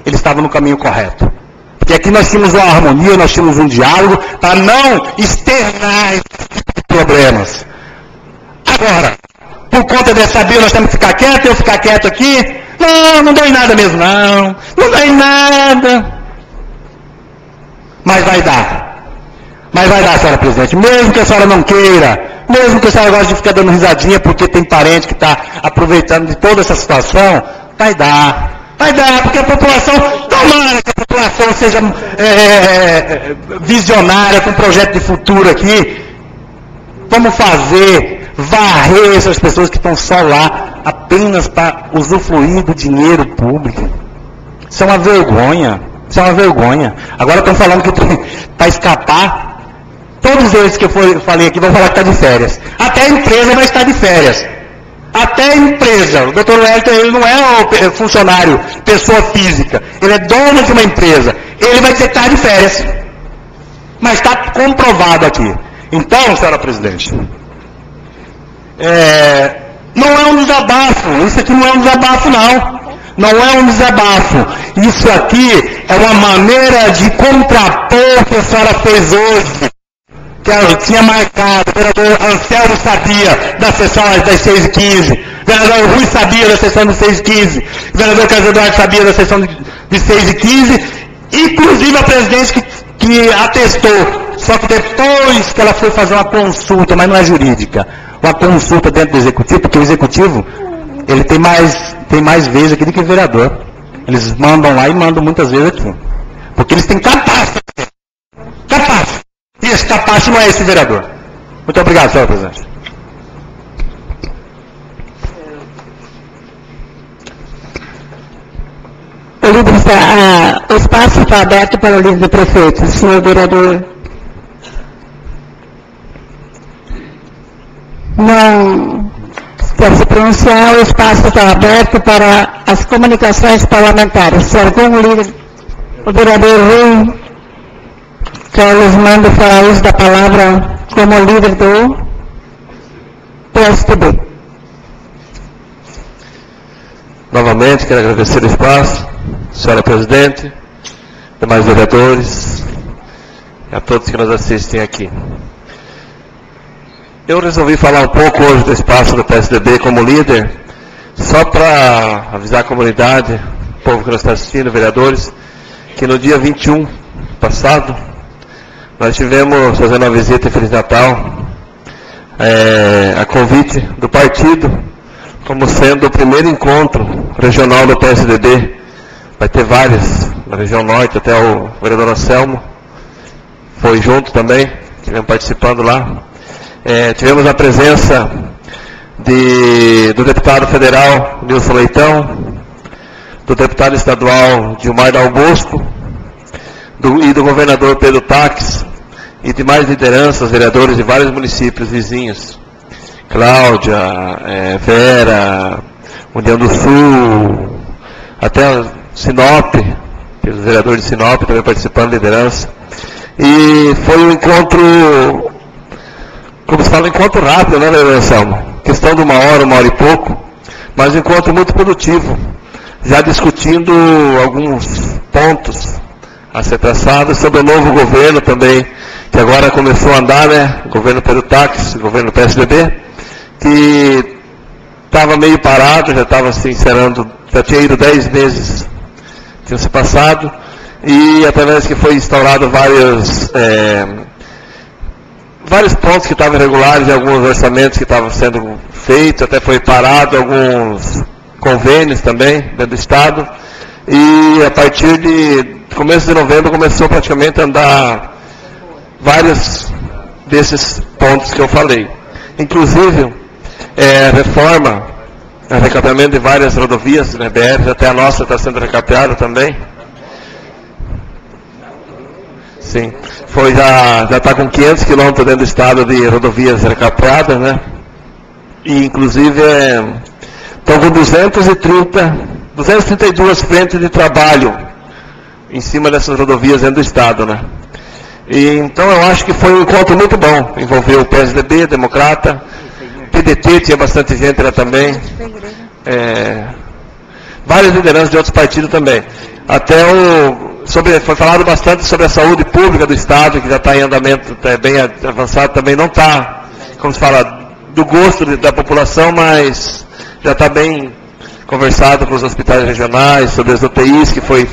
[SPEAKER 4] ele estava no caminho correto. Porque aqui nós tínhamos uma harmonia, nós tínhamos um diálogo para não externar esses problemas. Agora, por conta dessa briga, nós temos que ficar quieto, eu ficar quieto aqui. Não dá em nada mesmo, não dá em nada. Mas vai dar. Mas vai dar, senhora presidente, mesmo que a senhora não queira, mesmo que a senhora goste de ficar dando risadinha porque tem parente que está aproveitando de toda essa situação, vai dar. Vai dar, porque a população, tomara que a população seja visionária, com um projeto de futuro aqui. Vamos varrer essas pessoas que estão só lá apenas para usufruir do dinheiro público. Isso é uma vergonha. Isso é uma vergonha. Agora estão falando que para escapar, todos eles que eu falei aqui vão falar que está de férias. Até a empresa vai estar de férias. Até a empresa. O doutor Wellington, ele não é funcionário, pessoa física. Ele é dono de uma empresa. Ele vai ter que estar de férias. Mas está comprovado aqui. Então, senhora presidente, Não é um desabafo, isso aqui não é um desabafo, não. Não é um desabafo. Isso aqui é uma maneira de contrapor o que a senhora fez hoje. Que ela tinha marcado, o vereador Anselmo sabia da sessão das 6h15, o vereador Rui sabia da sessão das 6h15, o vereador Carlos Eduardo sabia da sessão de 6h15, inclusive a presidente que atestou, só que depois que ela foi fazer uma consulta, mas não é jurídica, uma consulta dentro do executivo, porque o executivo, ele tem mais vezes aqui do que o vereador. Eles mandam lá e mandam muitas vezes aqui. Porque eles têm capaz. Capaz. E esse capaz não é esse vereador. Muito obrigado, senhor presidente.
[SPEAKER 1] O espaço está aberto para o líder do prefeito. Senhor vereador. Não quer se pronunciar, o espaço está aberto para as comunicações parlamentares. Se algum líder, o vereador Rui Carlos manda falar uso da palavra como líder do PSDB.
[SPEAKER 2] Novamente, quero agradecer o espaço, senhora presidente, demais vereadores, e a todos que nos assistem aqui. Eu resolvi falar um pouco hoje do espaço do PSDB como líder, só para avisar a comunidade, o povo que nos está assistindo, vereadores, que no dia 21 passado, nós tivemos, fazendo uma visita em Feliz Natal, a convite do partido, como sendo o primeiro encontro regional do PSDB. Vai ter vários, na região norte, até o vereador Anselmo foi junto também, estivemos participando lá. Tivemos a presença do deputado federal Nilson Leitão, do deputado estadual Gilmar Dal Bosco, e do governador Pedro Taques, e demais lideranças, vereadores de vários municípios vizinhos. Cláudia, Vera, União do Sul, até Sinop, os vereadores de Sinop também participando da liderança. E foi um encontro, como se fala, um encontro rápido, né, vereador Anselmo? Questão de uma hora e pouco, mas um encontro muito produtivo, já discutindo alguns pontos a ser traçados sobre o novo governo também, que agora começou a andar, né? O governo Pedro Taques, o governo PSDB, que estava meio parado, já estava se encerrando, já tinha ido 10 meses, tinha se passado, e através que foi instaurado vários pontos que estavam irregulares, alguns orçamentos que estavam sendo feitos, até foi parado alguns convênios também dentro do Estado, e a partir de começo de novembro começou praticamente a andar vários desses pontos que eu falei. Inclusive, reforma, recapeamento de várias rodovias, né, BRs, até a nossa está sendo recapeada também. Sim, já está com 500 quilômetros dentro do estado de rodovias recapeadas, né? E inclusive estão com 232 frentes de trabalho em cima dessas rodovias dentro do estado, né? E, então eu acho que foi um encontro muito bom, envolveu o PSDB, Democrata, PDT, tinha bastante gente lá também, várias lideranças de outros partidos também. Até foi falado bastante sobre a saúde pública do estado, que já está em andamento, bem avançado, também não está, como se fala, do gosto da população, mas já está bem conversado com os hospitais regionais, sobre as UTIs, que foi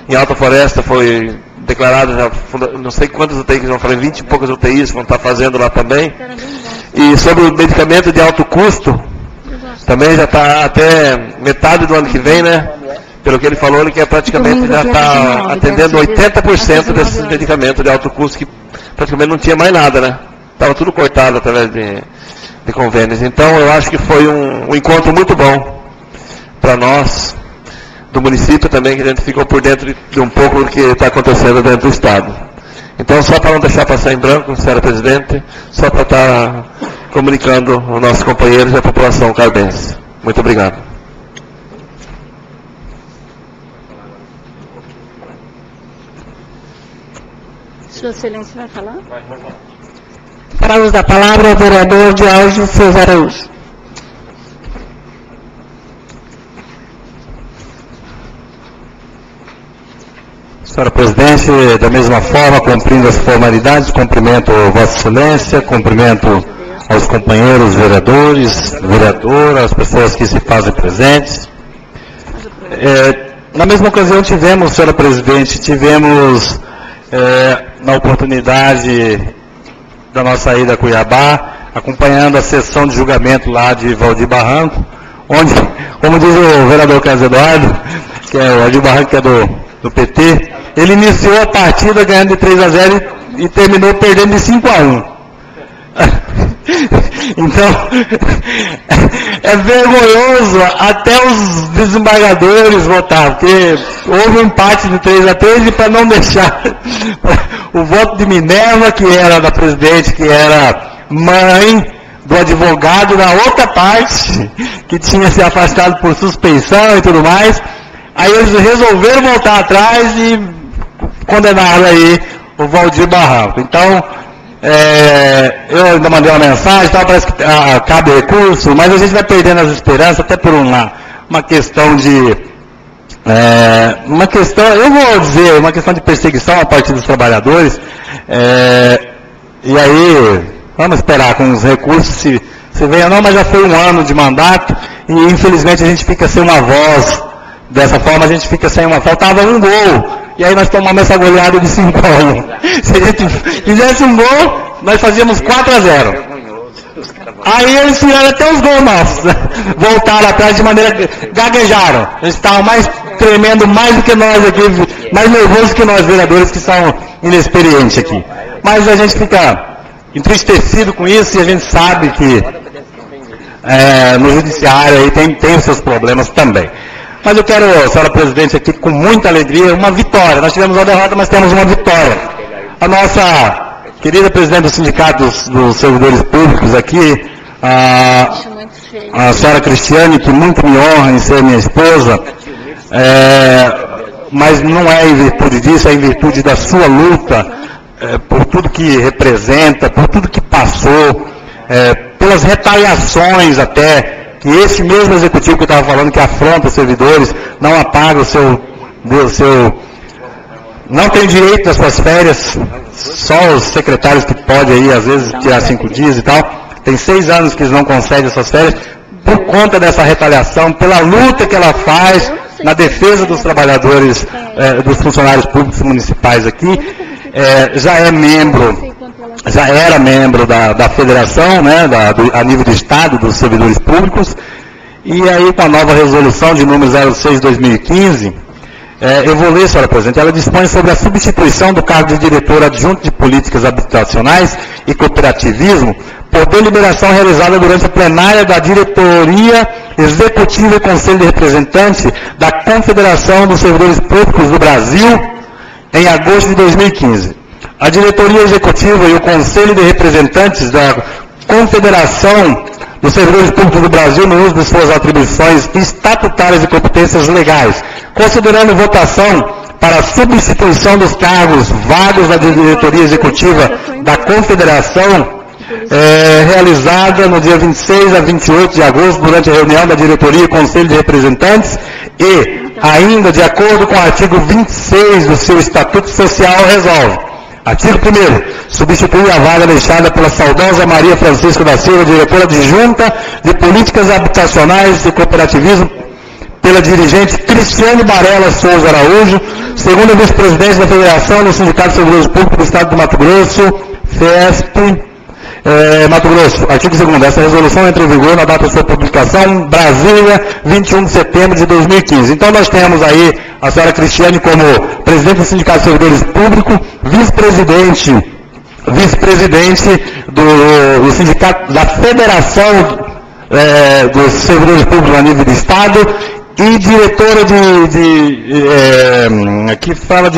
[SPEAKER 2] em Alta Floresta, foi declarado, já, não sei quantas UTIs vão fazer, 20 e poucas UTIs vão estar fazendo lá também. E sobre o medicamento de alto custo, também já está até metade do ano que vem, né? Pelo que ele falou, ele quer praticamente já está atendendo 80% desses medicamentos de alto custo, que praticamente não tinha mais nada, né? Estava tudo cortado através de convênios. Então, eu acho que foi um encontro muito bom para nós, do município também, que a gente ficou por dentro de um pouco do que está acontecendo dentro do Estado. Então, só para não deixar passar em branco, senhora presidente, só para estar comunicando aos nossos companheiros e à população carbense. Muito obrigado.
[SPEAKER 1] Sua Excelência vai falar? Para uso da palavra, o vereador Jorge Souza Araújo.
[SPEAKER 4] Senhora Presidente, da mesma forma, cumprindo as formalidades, cumprimento Vossa Excelência, cumprimento aos companheiros vereadores, vereadoras, as pessoas que se fazem presentes. Na mesma ocasião tivemos, Senhora Presidente, na oportunidade da nossa ida a Cuiabá, acompanhando a sessão de julgamento lá de Valdir Barranco, onde, como diz o vereador Carlos Eduardo, que é o Valdir Barranco, que é do PT, ele iniciou a partida ganhando de 3-0 e terminou perdendo de 5-1. Então, é vergonhoso até os desembargadores votar, porque houve um empate de 3-3 e para não deixar o voto de Minerva, que era da presidente, que era mãe do advogado da outra parte, que tinha se afastado por suspeição e tudo mais, aí eles resolveram voltar atrás e condenaram aí o Valdir Barranco. Então, eu ainda mandei uma mensagem, parece que cabe recurso, mas a gente vai perdendo as esperanças, até por uma questão de... eu vou dizer, uma questão de perseguição a partir dos trabalhadores, e aí, vamos esperar com os recursos, se venha não, mas já foi um ano de mandato, e infelizmente a gente fica sem uma voz, dessa forma a gente fica sem uma... Faltava um gol, e aí nós tomamos essa goleada de 5-1. Se a gente fizesse um gol, nós fazíamos 4-0. Aí eles tiraram até os gols nossos, voltaram atrás de maneira... gaguejaram. Eles estavam mais tremendo mais do que nós aqui, mais nervosos que nós, vereadores, que são inexperientes aqui. Mas a gente fica entristecido com isso, e a gente sabe que no judiciário aí tem os seus problemas também. Mas eu quero, senhora presidente, aqui com muita alegria, uma vitória. Nós tivemos uma derrota, mas temos uma vitória. A nossa querida presidente do Sindicato dos Servidores Públicos aqui, a senhora Cristiane, que muito me honra em ser minha esposa, mas não é em virtude disso, é em virtude da sua luta, por tudo que representa, por tudo que passou, pelas retaliações até, que esse mesmo executivo que eu estava falando, que afronta os servidores, não apaga o seu não tem direito às suas férias, só os secretários que podem aí, às vezes, tirar 5 dias e tal, tem 6 anos que eles não concedem essas férias, por conta dessa retaliação, pela luta que ela faz na defesa dos trabalhadores, dos funcionários públicos municipais aqui, já era membro da federação, né, a nível do Estado, dos servidores públicos, e aí com a nova resolução de número 06/2015, eu vou ler, senhora presidente, ela dispõe sobre a substituição do cargo de diretor adjunto de políticas habitacionais e cooperativismo por deliberação realizada durante a plenária da diretoria executiva e conselho de representantes da Confederação dos Servidores Públicos do Brasil em agosto de 2015. A diretoria executiva e o conselho de representantes da Confederação dos Servidores Públicos do Brasil no uso de suas atribuições estatutárias e competências legais, considerando votação para a substituição dos cargos vagos da diretoria executiva da Confederação, realizada no dia 26 a 28 de agosto, durante a reunião da diretoria e conselho de representantes, e, ainda de acordo com o artigo 26 do seu Estatuto Social, resolve: artigo 1º, substituir a vaga deixada pela saudosa Maria Francisca da Silva, diretora adjunta de Políticas Habitacionais e Cooperativismo, pela dirigente Cristiane Barela Souza Araújo, segunda vice-presidente da Federação do Sindicato de Servidores Públicos do Estado do Mato Grosso, FESP, Mato Grosso. Artigo 2º, essa resolução entra em vigor na data de sua publicação, Brasília, 21 de setembro de 2015. Então nós temos aí a senhora Cristiane como presidente do Sindicato de Servidores Públicos, vice-presidente do Sindicato, da Federação dos Servidores Públicos a nível do Estado, e diretora aqui fala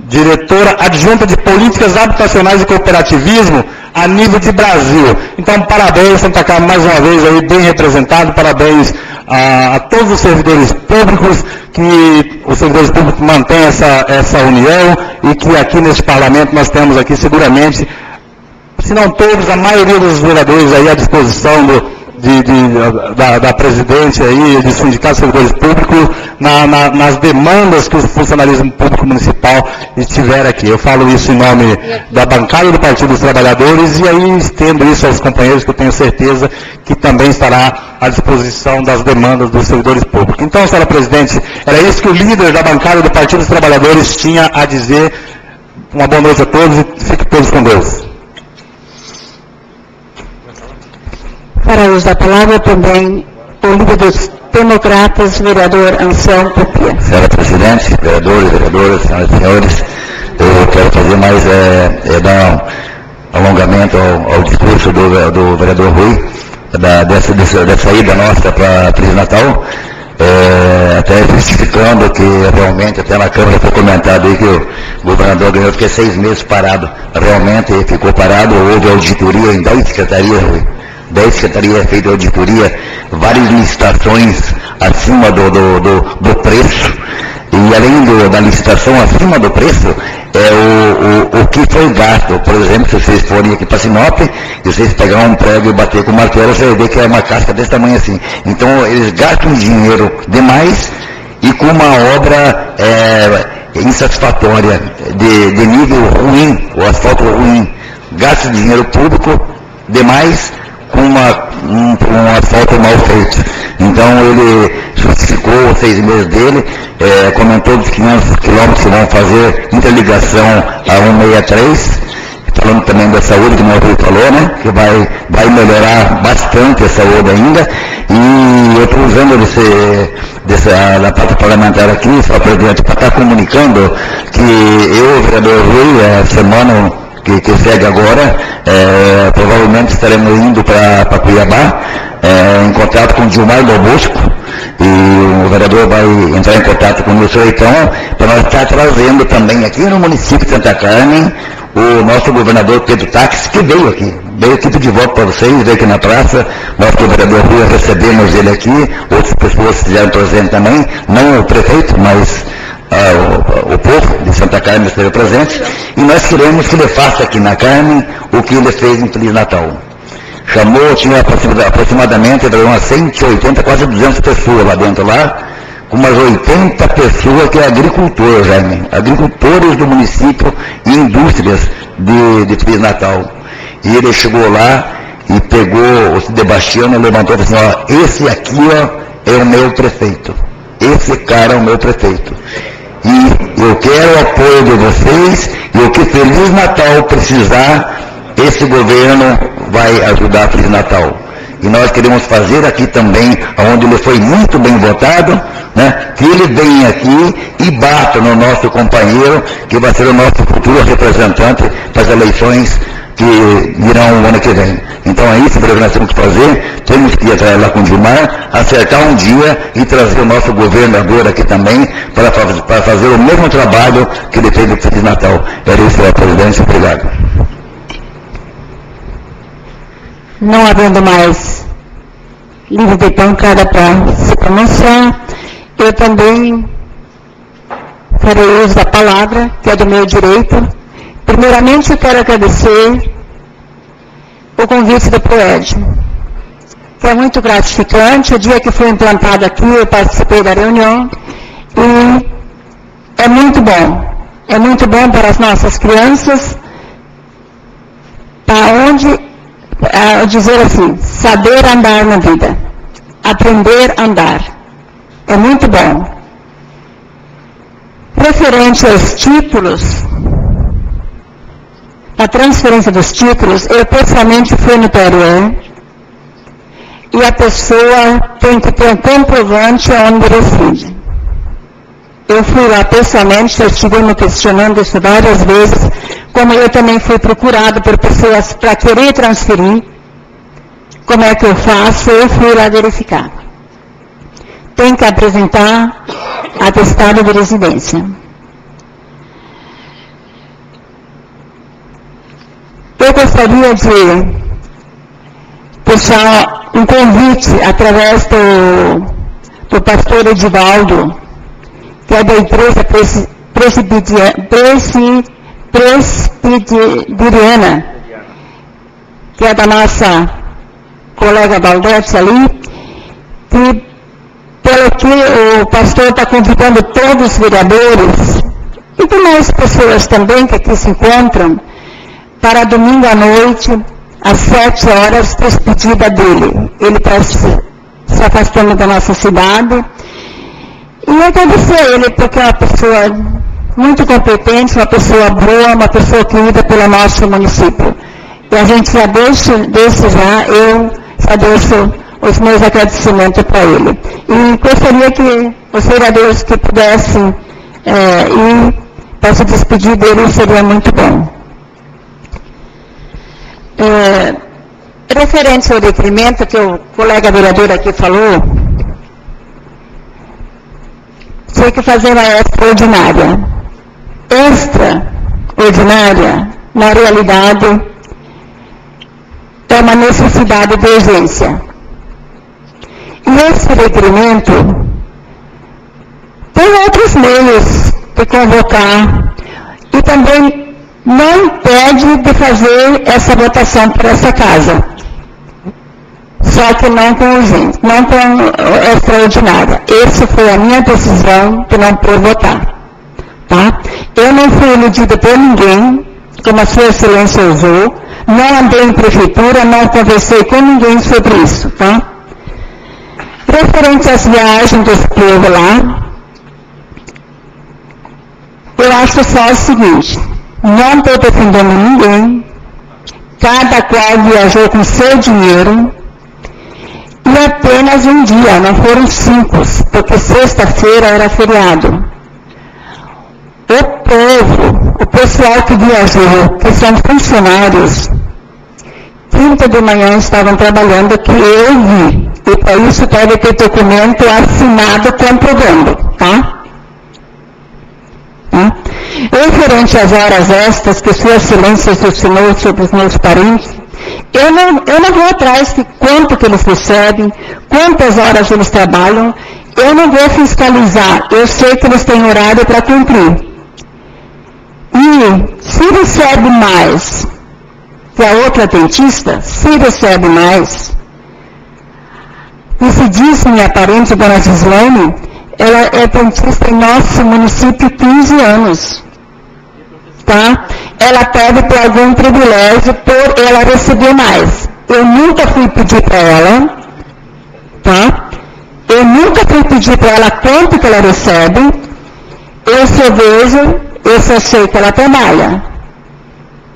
[SPEAKER 4] diretora adjunta de Políticas Habitacionais e Cooperativismo a nível de Brasil. Então, parabéns, Santa Carmen, mais uma vez aí, bem representado, parabéns a todos os servidores públicos, que os servidores públicos mantêm essa união, e que aqui neste parlamento nós temos aqui seguramente, se não todos, a maioria dos vereadores aí à disposição da presidente aí, de sindicatos de servidores públicos, nas demandas que o funcionalismo público municipal estiver aqui. Eu falo isso em nome da bancada do Partido dos Trabalhadores e aí estendo isso aos companheiros que eu tenho certeza que também estará à disposição das demandas dos servidores públicos. Então, senhora presidente, era isso que o líder da bancada do Partido dos Trabalhadores tinha a dizer. Uma boa noite a todos e fiquem todos com Deus.
[SPEAKER 1] Para uso da palavra também o líder dos democratas, vereador Anselmo Copia.
[SPEAKER 5] Senhora presidente, vereadores, vereadoras, senhoras e senhores, eu quero fazer mais, dar um alongamento ao discurso do vereador Rui, dessa ida nossa para Feliz Natal, até justificando que realmente, até na Câmara foi comentado aí que o governador ganhou, porque 6 meses parado, realmente ficou parado, houve auditoria em 10 secretarias, Rui. 10 secretarias feitas auditoria, várias licitações acima do preço, e além da licitação acima do preço, o que foi gasto. Por exemplo, se vocês forem aqui para Sinop, e vocês pegar um prego e bater com o martelo, você vai ver que é uma casca desse tamanho assim. Então, eles gastam dinheiro demais e com uma obra insatisfatória, de nível ruim, o asfalto ruim, gastam dinheiro público demais, com um asfalto mal feito. Então ele justificou os 6 meses dele, comentou dos 500 quilômetros que vão fazer interligação a 163, falando também da saúde, que o Rui falou, né, que vai melhorar bastante a saúde ainda, e eu estou usando da parte parlamentar aqui, só presidente, para estar comunicando que eu, o vereador Rui, a semana que segue agora, provavelmente estaremos indo para Cuiabá, em contato com o Gilmar Lobosco, e o vereador vai entrar em contato com o Nilson Leitão, para nós estar trazendo também aqui no município de Santa Carmen, o nosso governador Pedro Táxi, que veio aqui de volta para vocês, veio aqui na praça, nós que o vereador Rui recebemos ele aqui, outras pessoas fizeram presente também, não o prefeito, mas o povo de Santa Carmen esteve presente, e nós queremos que ele faça aqui na Carmen o que ele fez em Feliz Natal. Chamou, tinha aproximadamente umas 180, quase 200 pessoas lá dentro, com umas 80 pessoas que é agricultor, Jaime, agricultores do município e indústrias de Feliz Natal. E ele chegou lá e pegou o Sebastiano, levantou e falou assim, esse aqui é o meu prefeito, esse cara é o meu prefeito. E eu quero o apoio de vocês, e o que Feliz Natal precisar, esse governo vai ajudar a Feliz Natal. E nós queremos fazer aqui também, onde ele foi muito bem votado, né, que ele venha aqui e bata no nosso companheiro, que vai ser o nosso futuro representante para as eleições que virão o ano que vem. Então é isso que nós temos que fazer, temos que ir atrás lá com o Gilmar, acertar um dia e trazer o nosso governador aqui também, para fazer o mesmo trabalho que ele fez no Feliz Natal. Era isso, senhor presidente, obrigado.
[SPEAKER 1] Não havendo mais livre de bancada para se pronunciar, eu também farei uso da palavra, que é do meu direito. Primeiramente, eu quero agradecer o convite do PROED, que é muito gratificante. O dia que foi implantado aqui, eu participei da reunião, e é muito bom para as nossas crianças, para onde, dizer assim, saber andar na vida, aprender a andar, é muito bom. Referente aos títulos, a transferência dos títulos, eu pessoalmente fui no TRE, e a pessoa tem que ter um comprovante onde reside. Eu fui lá pessoalmente, já estive me questionando isso várias vezes, como eu também fui procurado por pessoas para querer transferir, como é que eu faço, eu fui lá verificar. Tem que apresentar atestado de residência. Eu gostaria de deixar um convite através do pastor Edivaldo, que é da igreja presbiteriana, que é da nossa colega Valdete ali, que pelo que o pastor está convidando todos os vereadores, e demais pessoas também que aqui se encontram, para domingo à noite, às 7 horas, despedida dele. Ele está se afastando da nossa cidade. E agradecer a ele, porque é uma pessoa muito competente, uma pessoa boa, uma pessoa querida pelo nosso município. E a gente já deixa eu já deixo os meus agradecimentos para ele. E gostaria que os vereadores que pudessem ir para se despedir dele, seria muito bom. Referente ao decremento que o colega vereador aqui falou, tinha que fazer uma extraordinária. Extraordinária, na realidade, é uma necessidade de urgência. E esse decremento tem outros meios de convocar e também não impede de fazer essa votação por essa casa. Só que não com urgência, não com extraordinária. Essa foi a minha decisão de não por votar. Tá? Eu não fui iludida por ninguém, como a sua excelência usou, não andei em prefeitura, não conversei com ninguém sobre isso. Tá? Referente às viagens do povo lá, eu acho só o seguinte, não estou defendendo ninguém, cada qual viajou com seu dinheiro, e apenas um dia, não foram 5, porque sexta-feira era feriado. O povo, o pessoal que viajou, que são funcionários, quinta de manhã estavam trabalhando, que eu vi, e para isso deve ter documento assinado comprovando, tá? Referente às horas extras, que sua excelência ensinou sobre os meus parentes, eu não vou atrás de quanto que eles recebem, quantas horas eles trabalham, eu não vou fiscalizar, eu sei que eles têm horário para cumprir. E se recebe mais que a outra dentista, se recebe mais, e se diz minha parente, dona Gislene, ela é dentista em nosso município 15 anos. Tá? Ela pode ter algum privilégio por ela receber mais. Eu nunca fui pedir para ela, tá? Eu nunca fui pedir para ela quanto que ela recebe. Eu só vejo, eu só sei que ela trabalha.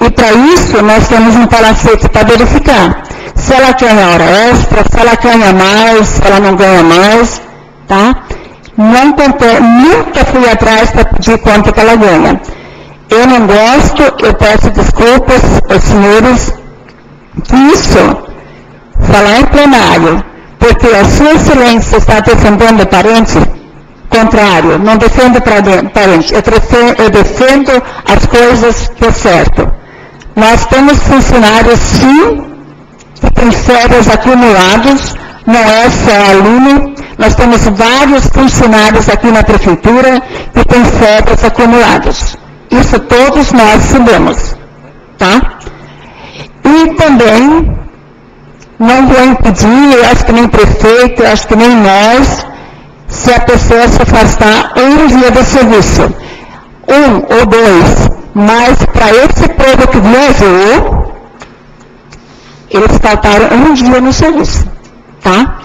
[SPEAKER 1] E para isso nós temos um palacete para verificar. Se ela ganha hora extra, se ela ganha mais, se ela não ganha mais, tá? Nunca fui atrás para pedir quanto que ela ganha. Eu não gosto, eu peço desculpas aos senhores, que isso, falar em plenário, porque a sua excelência está defendendo o parente, contrário, não defendo parente, eu defendo as coisas que é certo. Nós temos funcionários, sim, que têm férias acumulados, não é só aluno, nós temos vários funcionários aqui na prefeitura que têm férias acumuladas. Isso todos nós sabemos, tá? E também, não vou impedir, eu acho que nem prefeito, eu acho que nem nós, se a pessoa se afastar um dia do serviço, 1 ou 2, mas para esse povo que viajou, eles faltaram um dia no serviço, tá?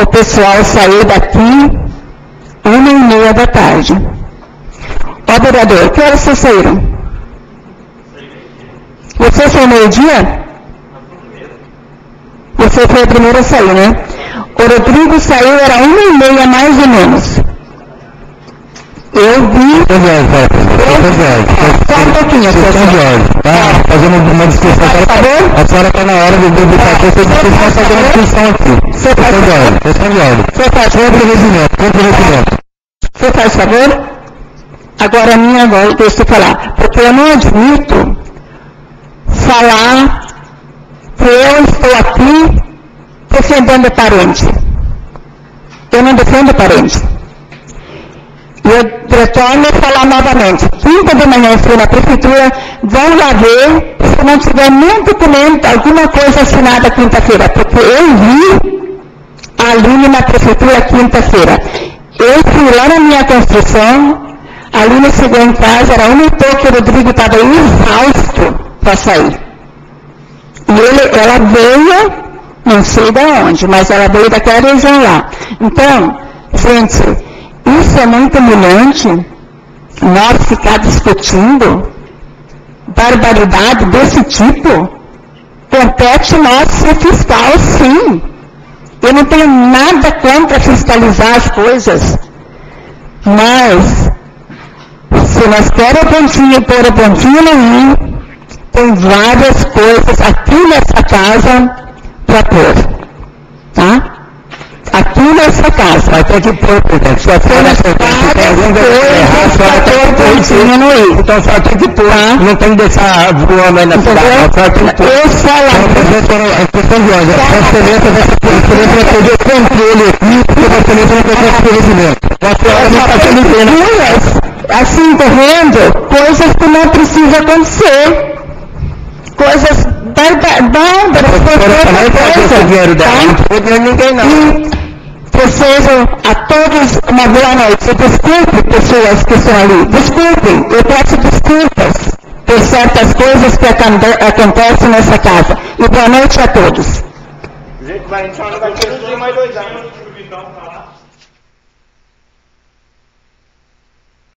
[SPEAKER 1] O pessoal saiu daqui 1h30 da tarde. Ó, vereador, que horas vocês saíram? Você saiu meio-dia? Você foi a primeira a sair, né? O Rodrigo saiu, era 1h30 mais ou menos. Eu vi... Só um pouquinho, tá? Fazendo uma discussão. A senhora está na hora de dedicar aqui, vocês estão fazendo discussão aqui. Você faz favor? Você faz favor? Agora a minha voz, deixa eu falar. Porque eu não admito falar que eu estou aqui defendendo parente. Eu não defendo parente. E eu retorno a falar novamente. Quinta de manhã eu fui na prefeitura vão lá ver se não tiver nem documento, alguma coisa assinada quinta-feira, porque eu vi a Aline na prefeitura quinta-feira. Eu fui lá na minha construção, a Aline chegou em casa, era 1h pouco, o Rodrigo estava exausto para sair. E ela veio, não sei de onde, mas ela veio daquela região lá. Então, gente, isso é muito humilhante, nós ficar discutindo barbaridade desse tipo. Compete nós ser fiscal, sim. Eu não tenho nada contra fiscalizar as coisas, mas se nós queremos pôr o pontinho no i, tem várias coisas aqui nessa casa para pôr, tá? Aqui nessa casa.
[SPEAKER 6] Vai ter que pôr, presidente. Só tem várias coisas para pôr o pontinho no i. Então só tem que pôr. Tá? Não tem que deixar voando aí na cidade. Só tem que pôr.
[SPEAKER 1] Eu falo.
[SPEAKER 6] A questão de hoje, a excelência vai perder o controle aqui, porque a excelência não consegue ter regimento. A senhora não está sendo plena.
[SPEAKER 1] Assim, correndo, coisas que não precisam acontecer. Coisas bárbaras,
[SPEAKER 6] ninguém não.
[SPEAKER 1] E desejo a todos uma boa noite. Desculpe, pessoas que estão ali. Desculpem, eu peço desculpas por certas coisas que acontecem nessa casa. E boa noite a todos.
[SPEAKER 3] O jeito vai entrar, não vai ter mais 2 anos.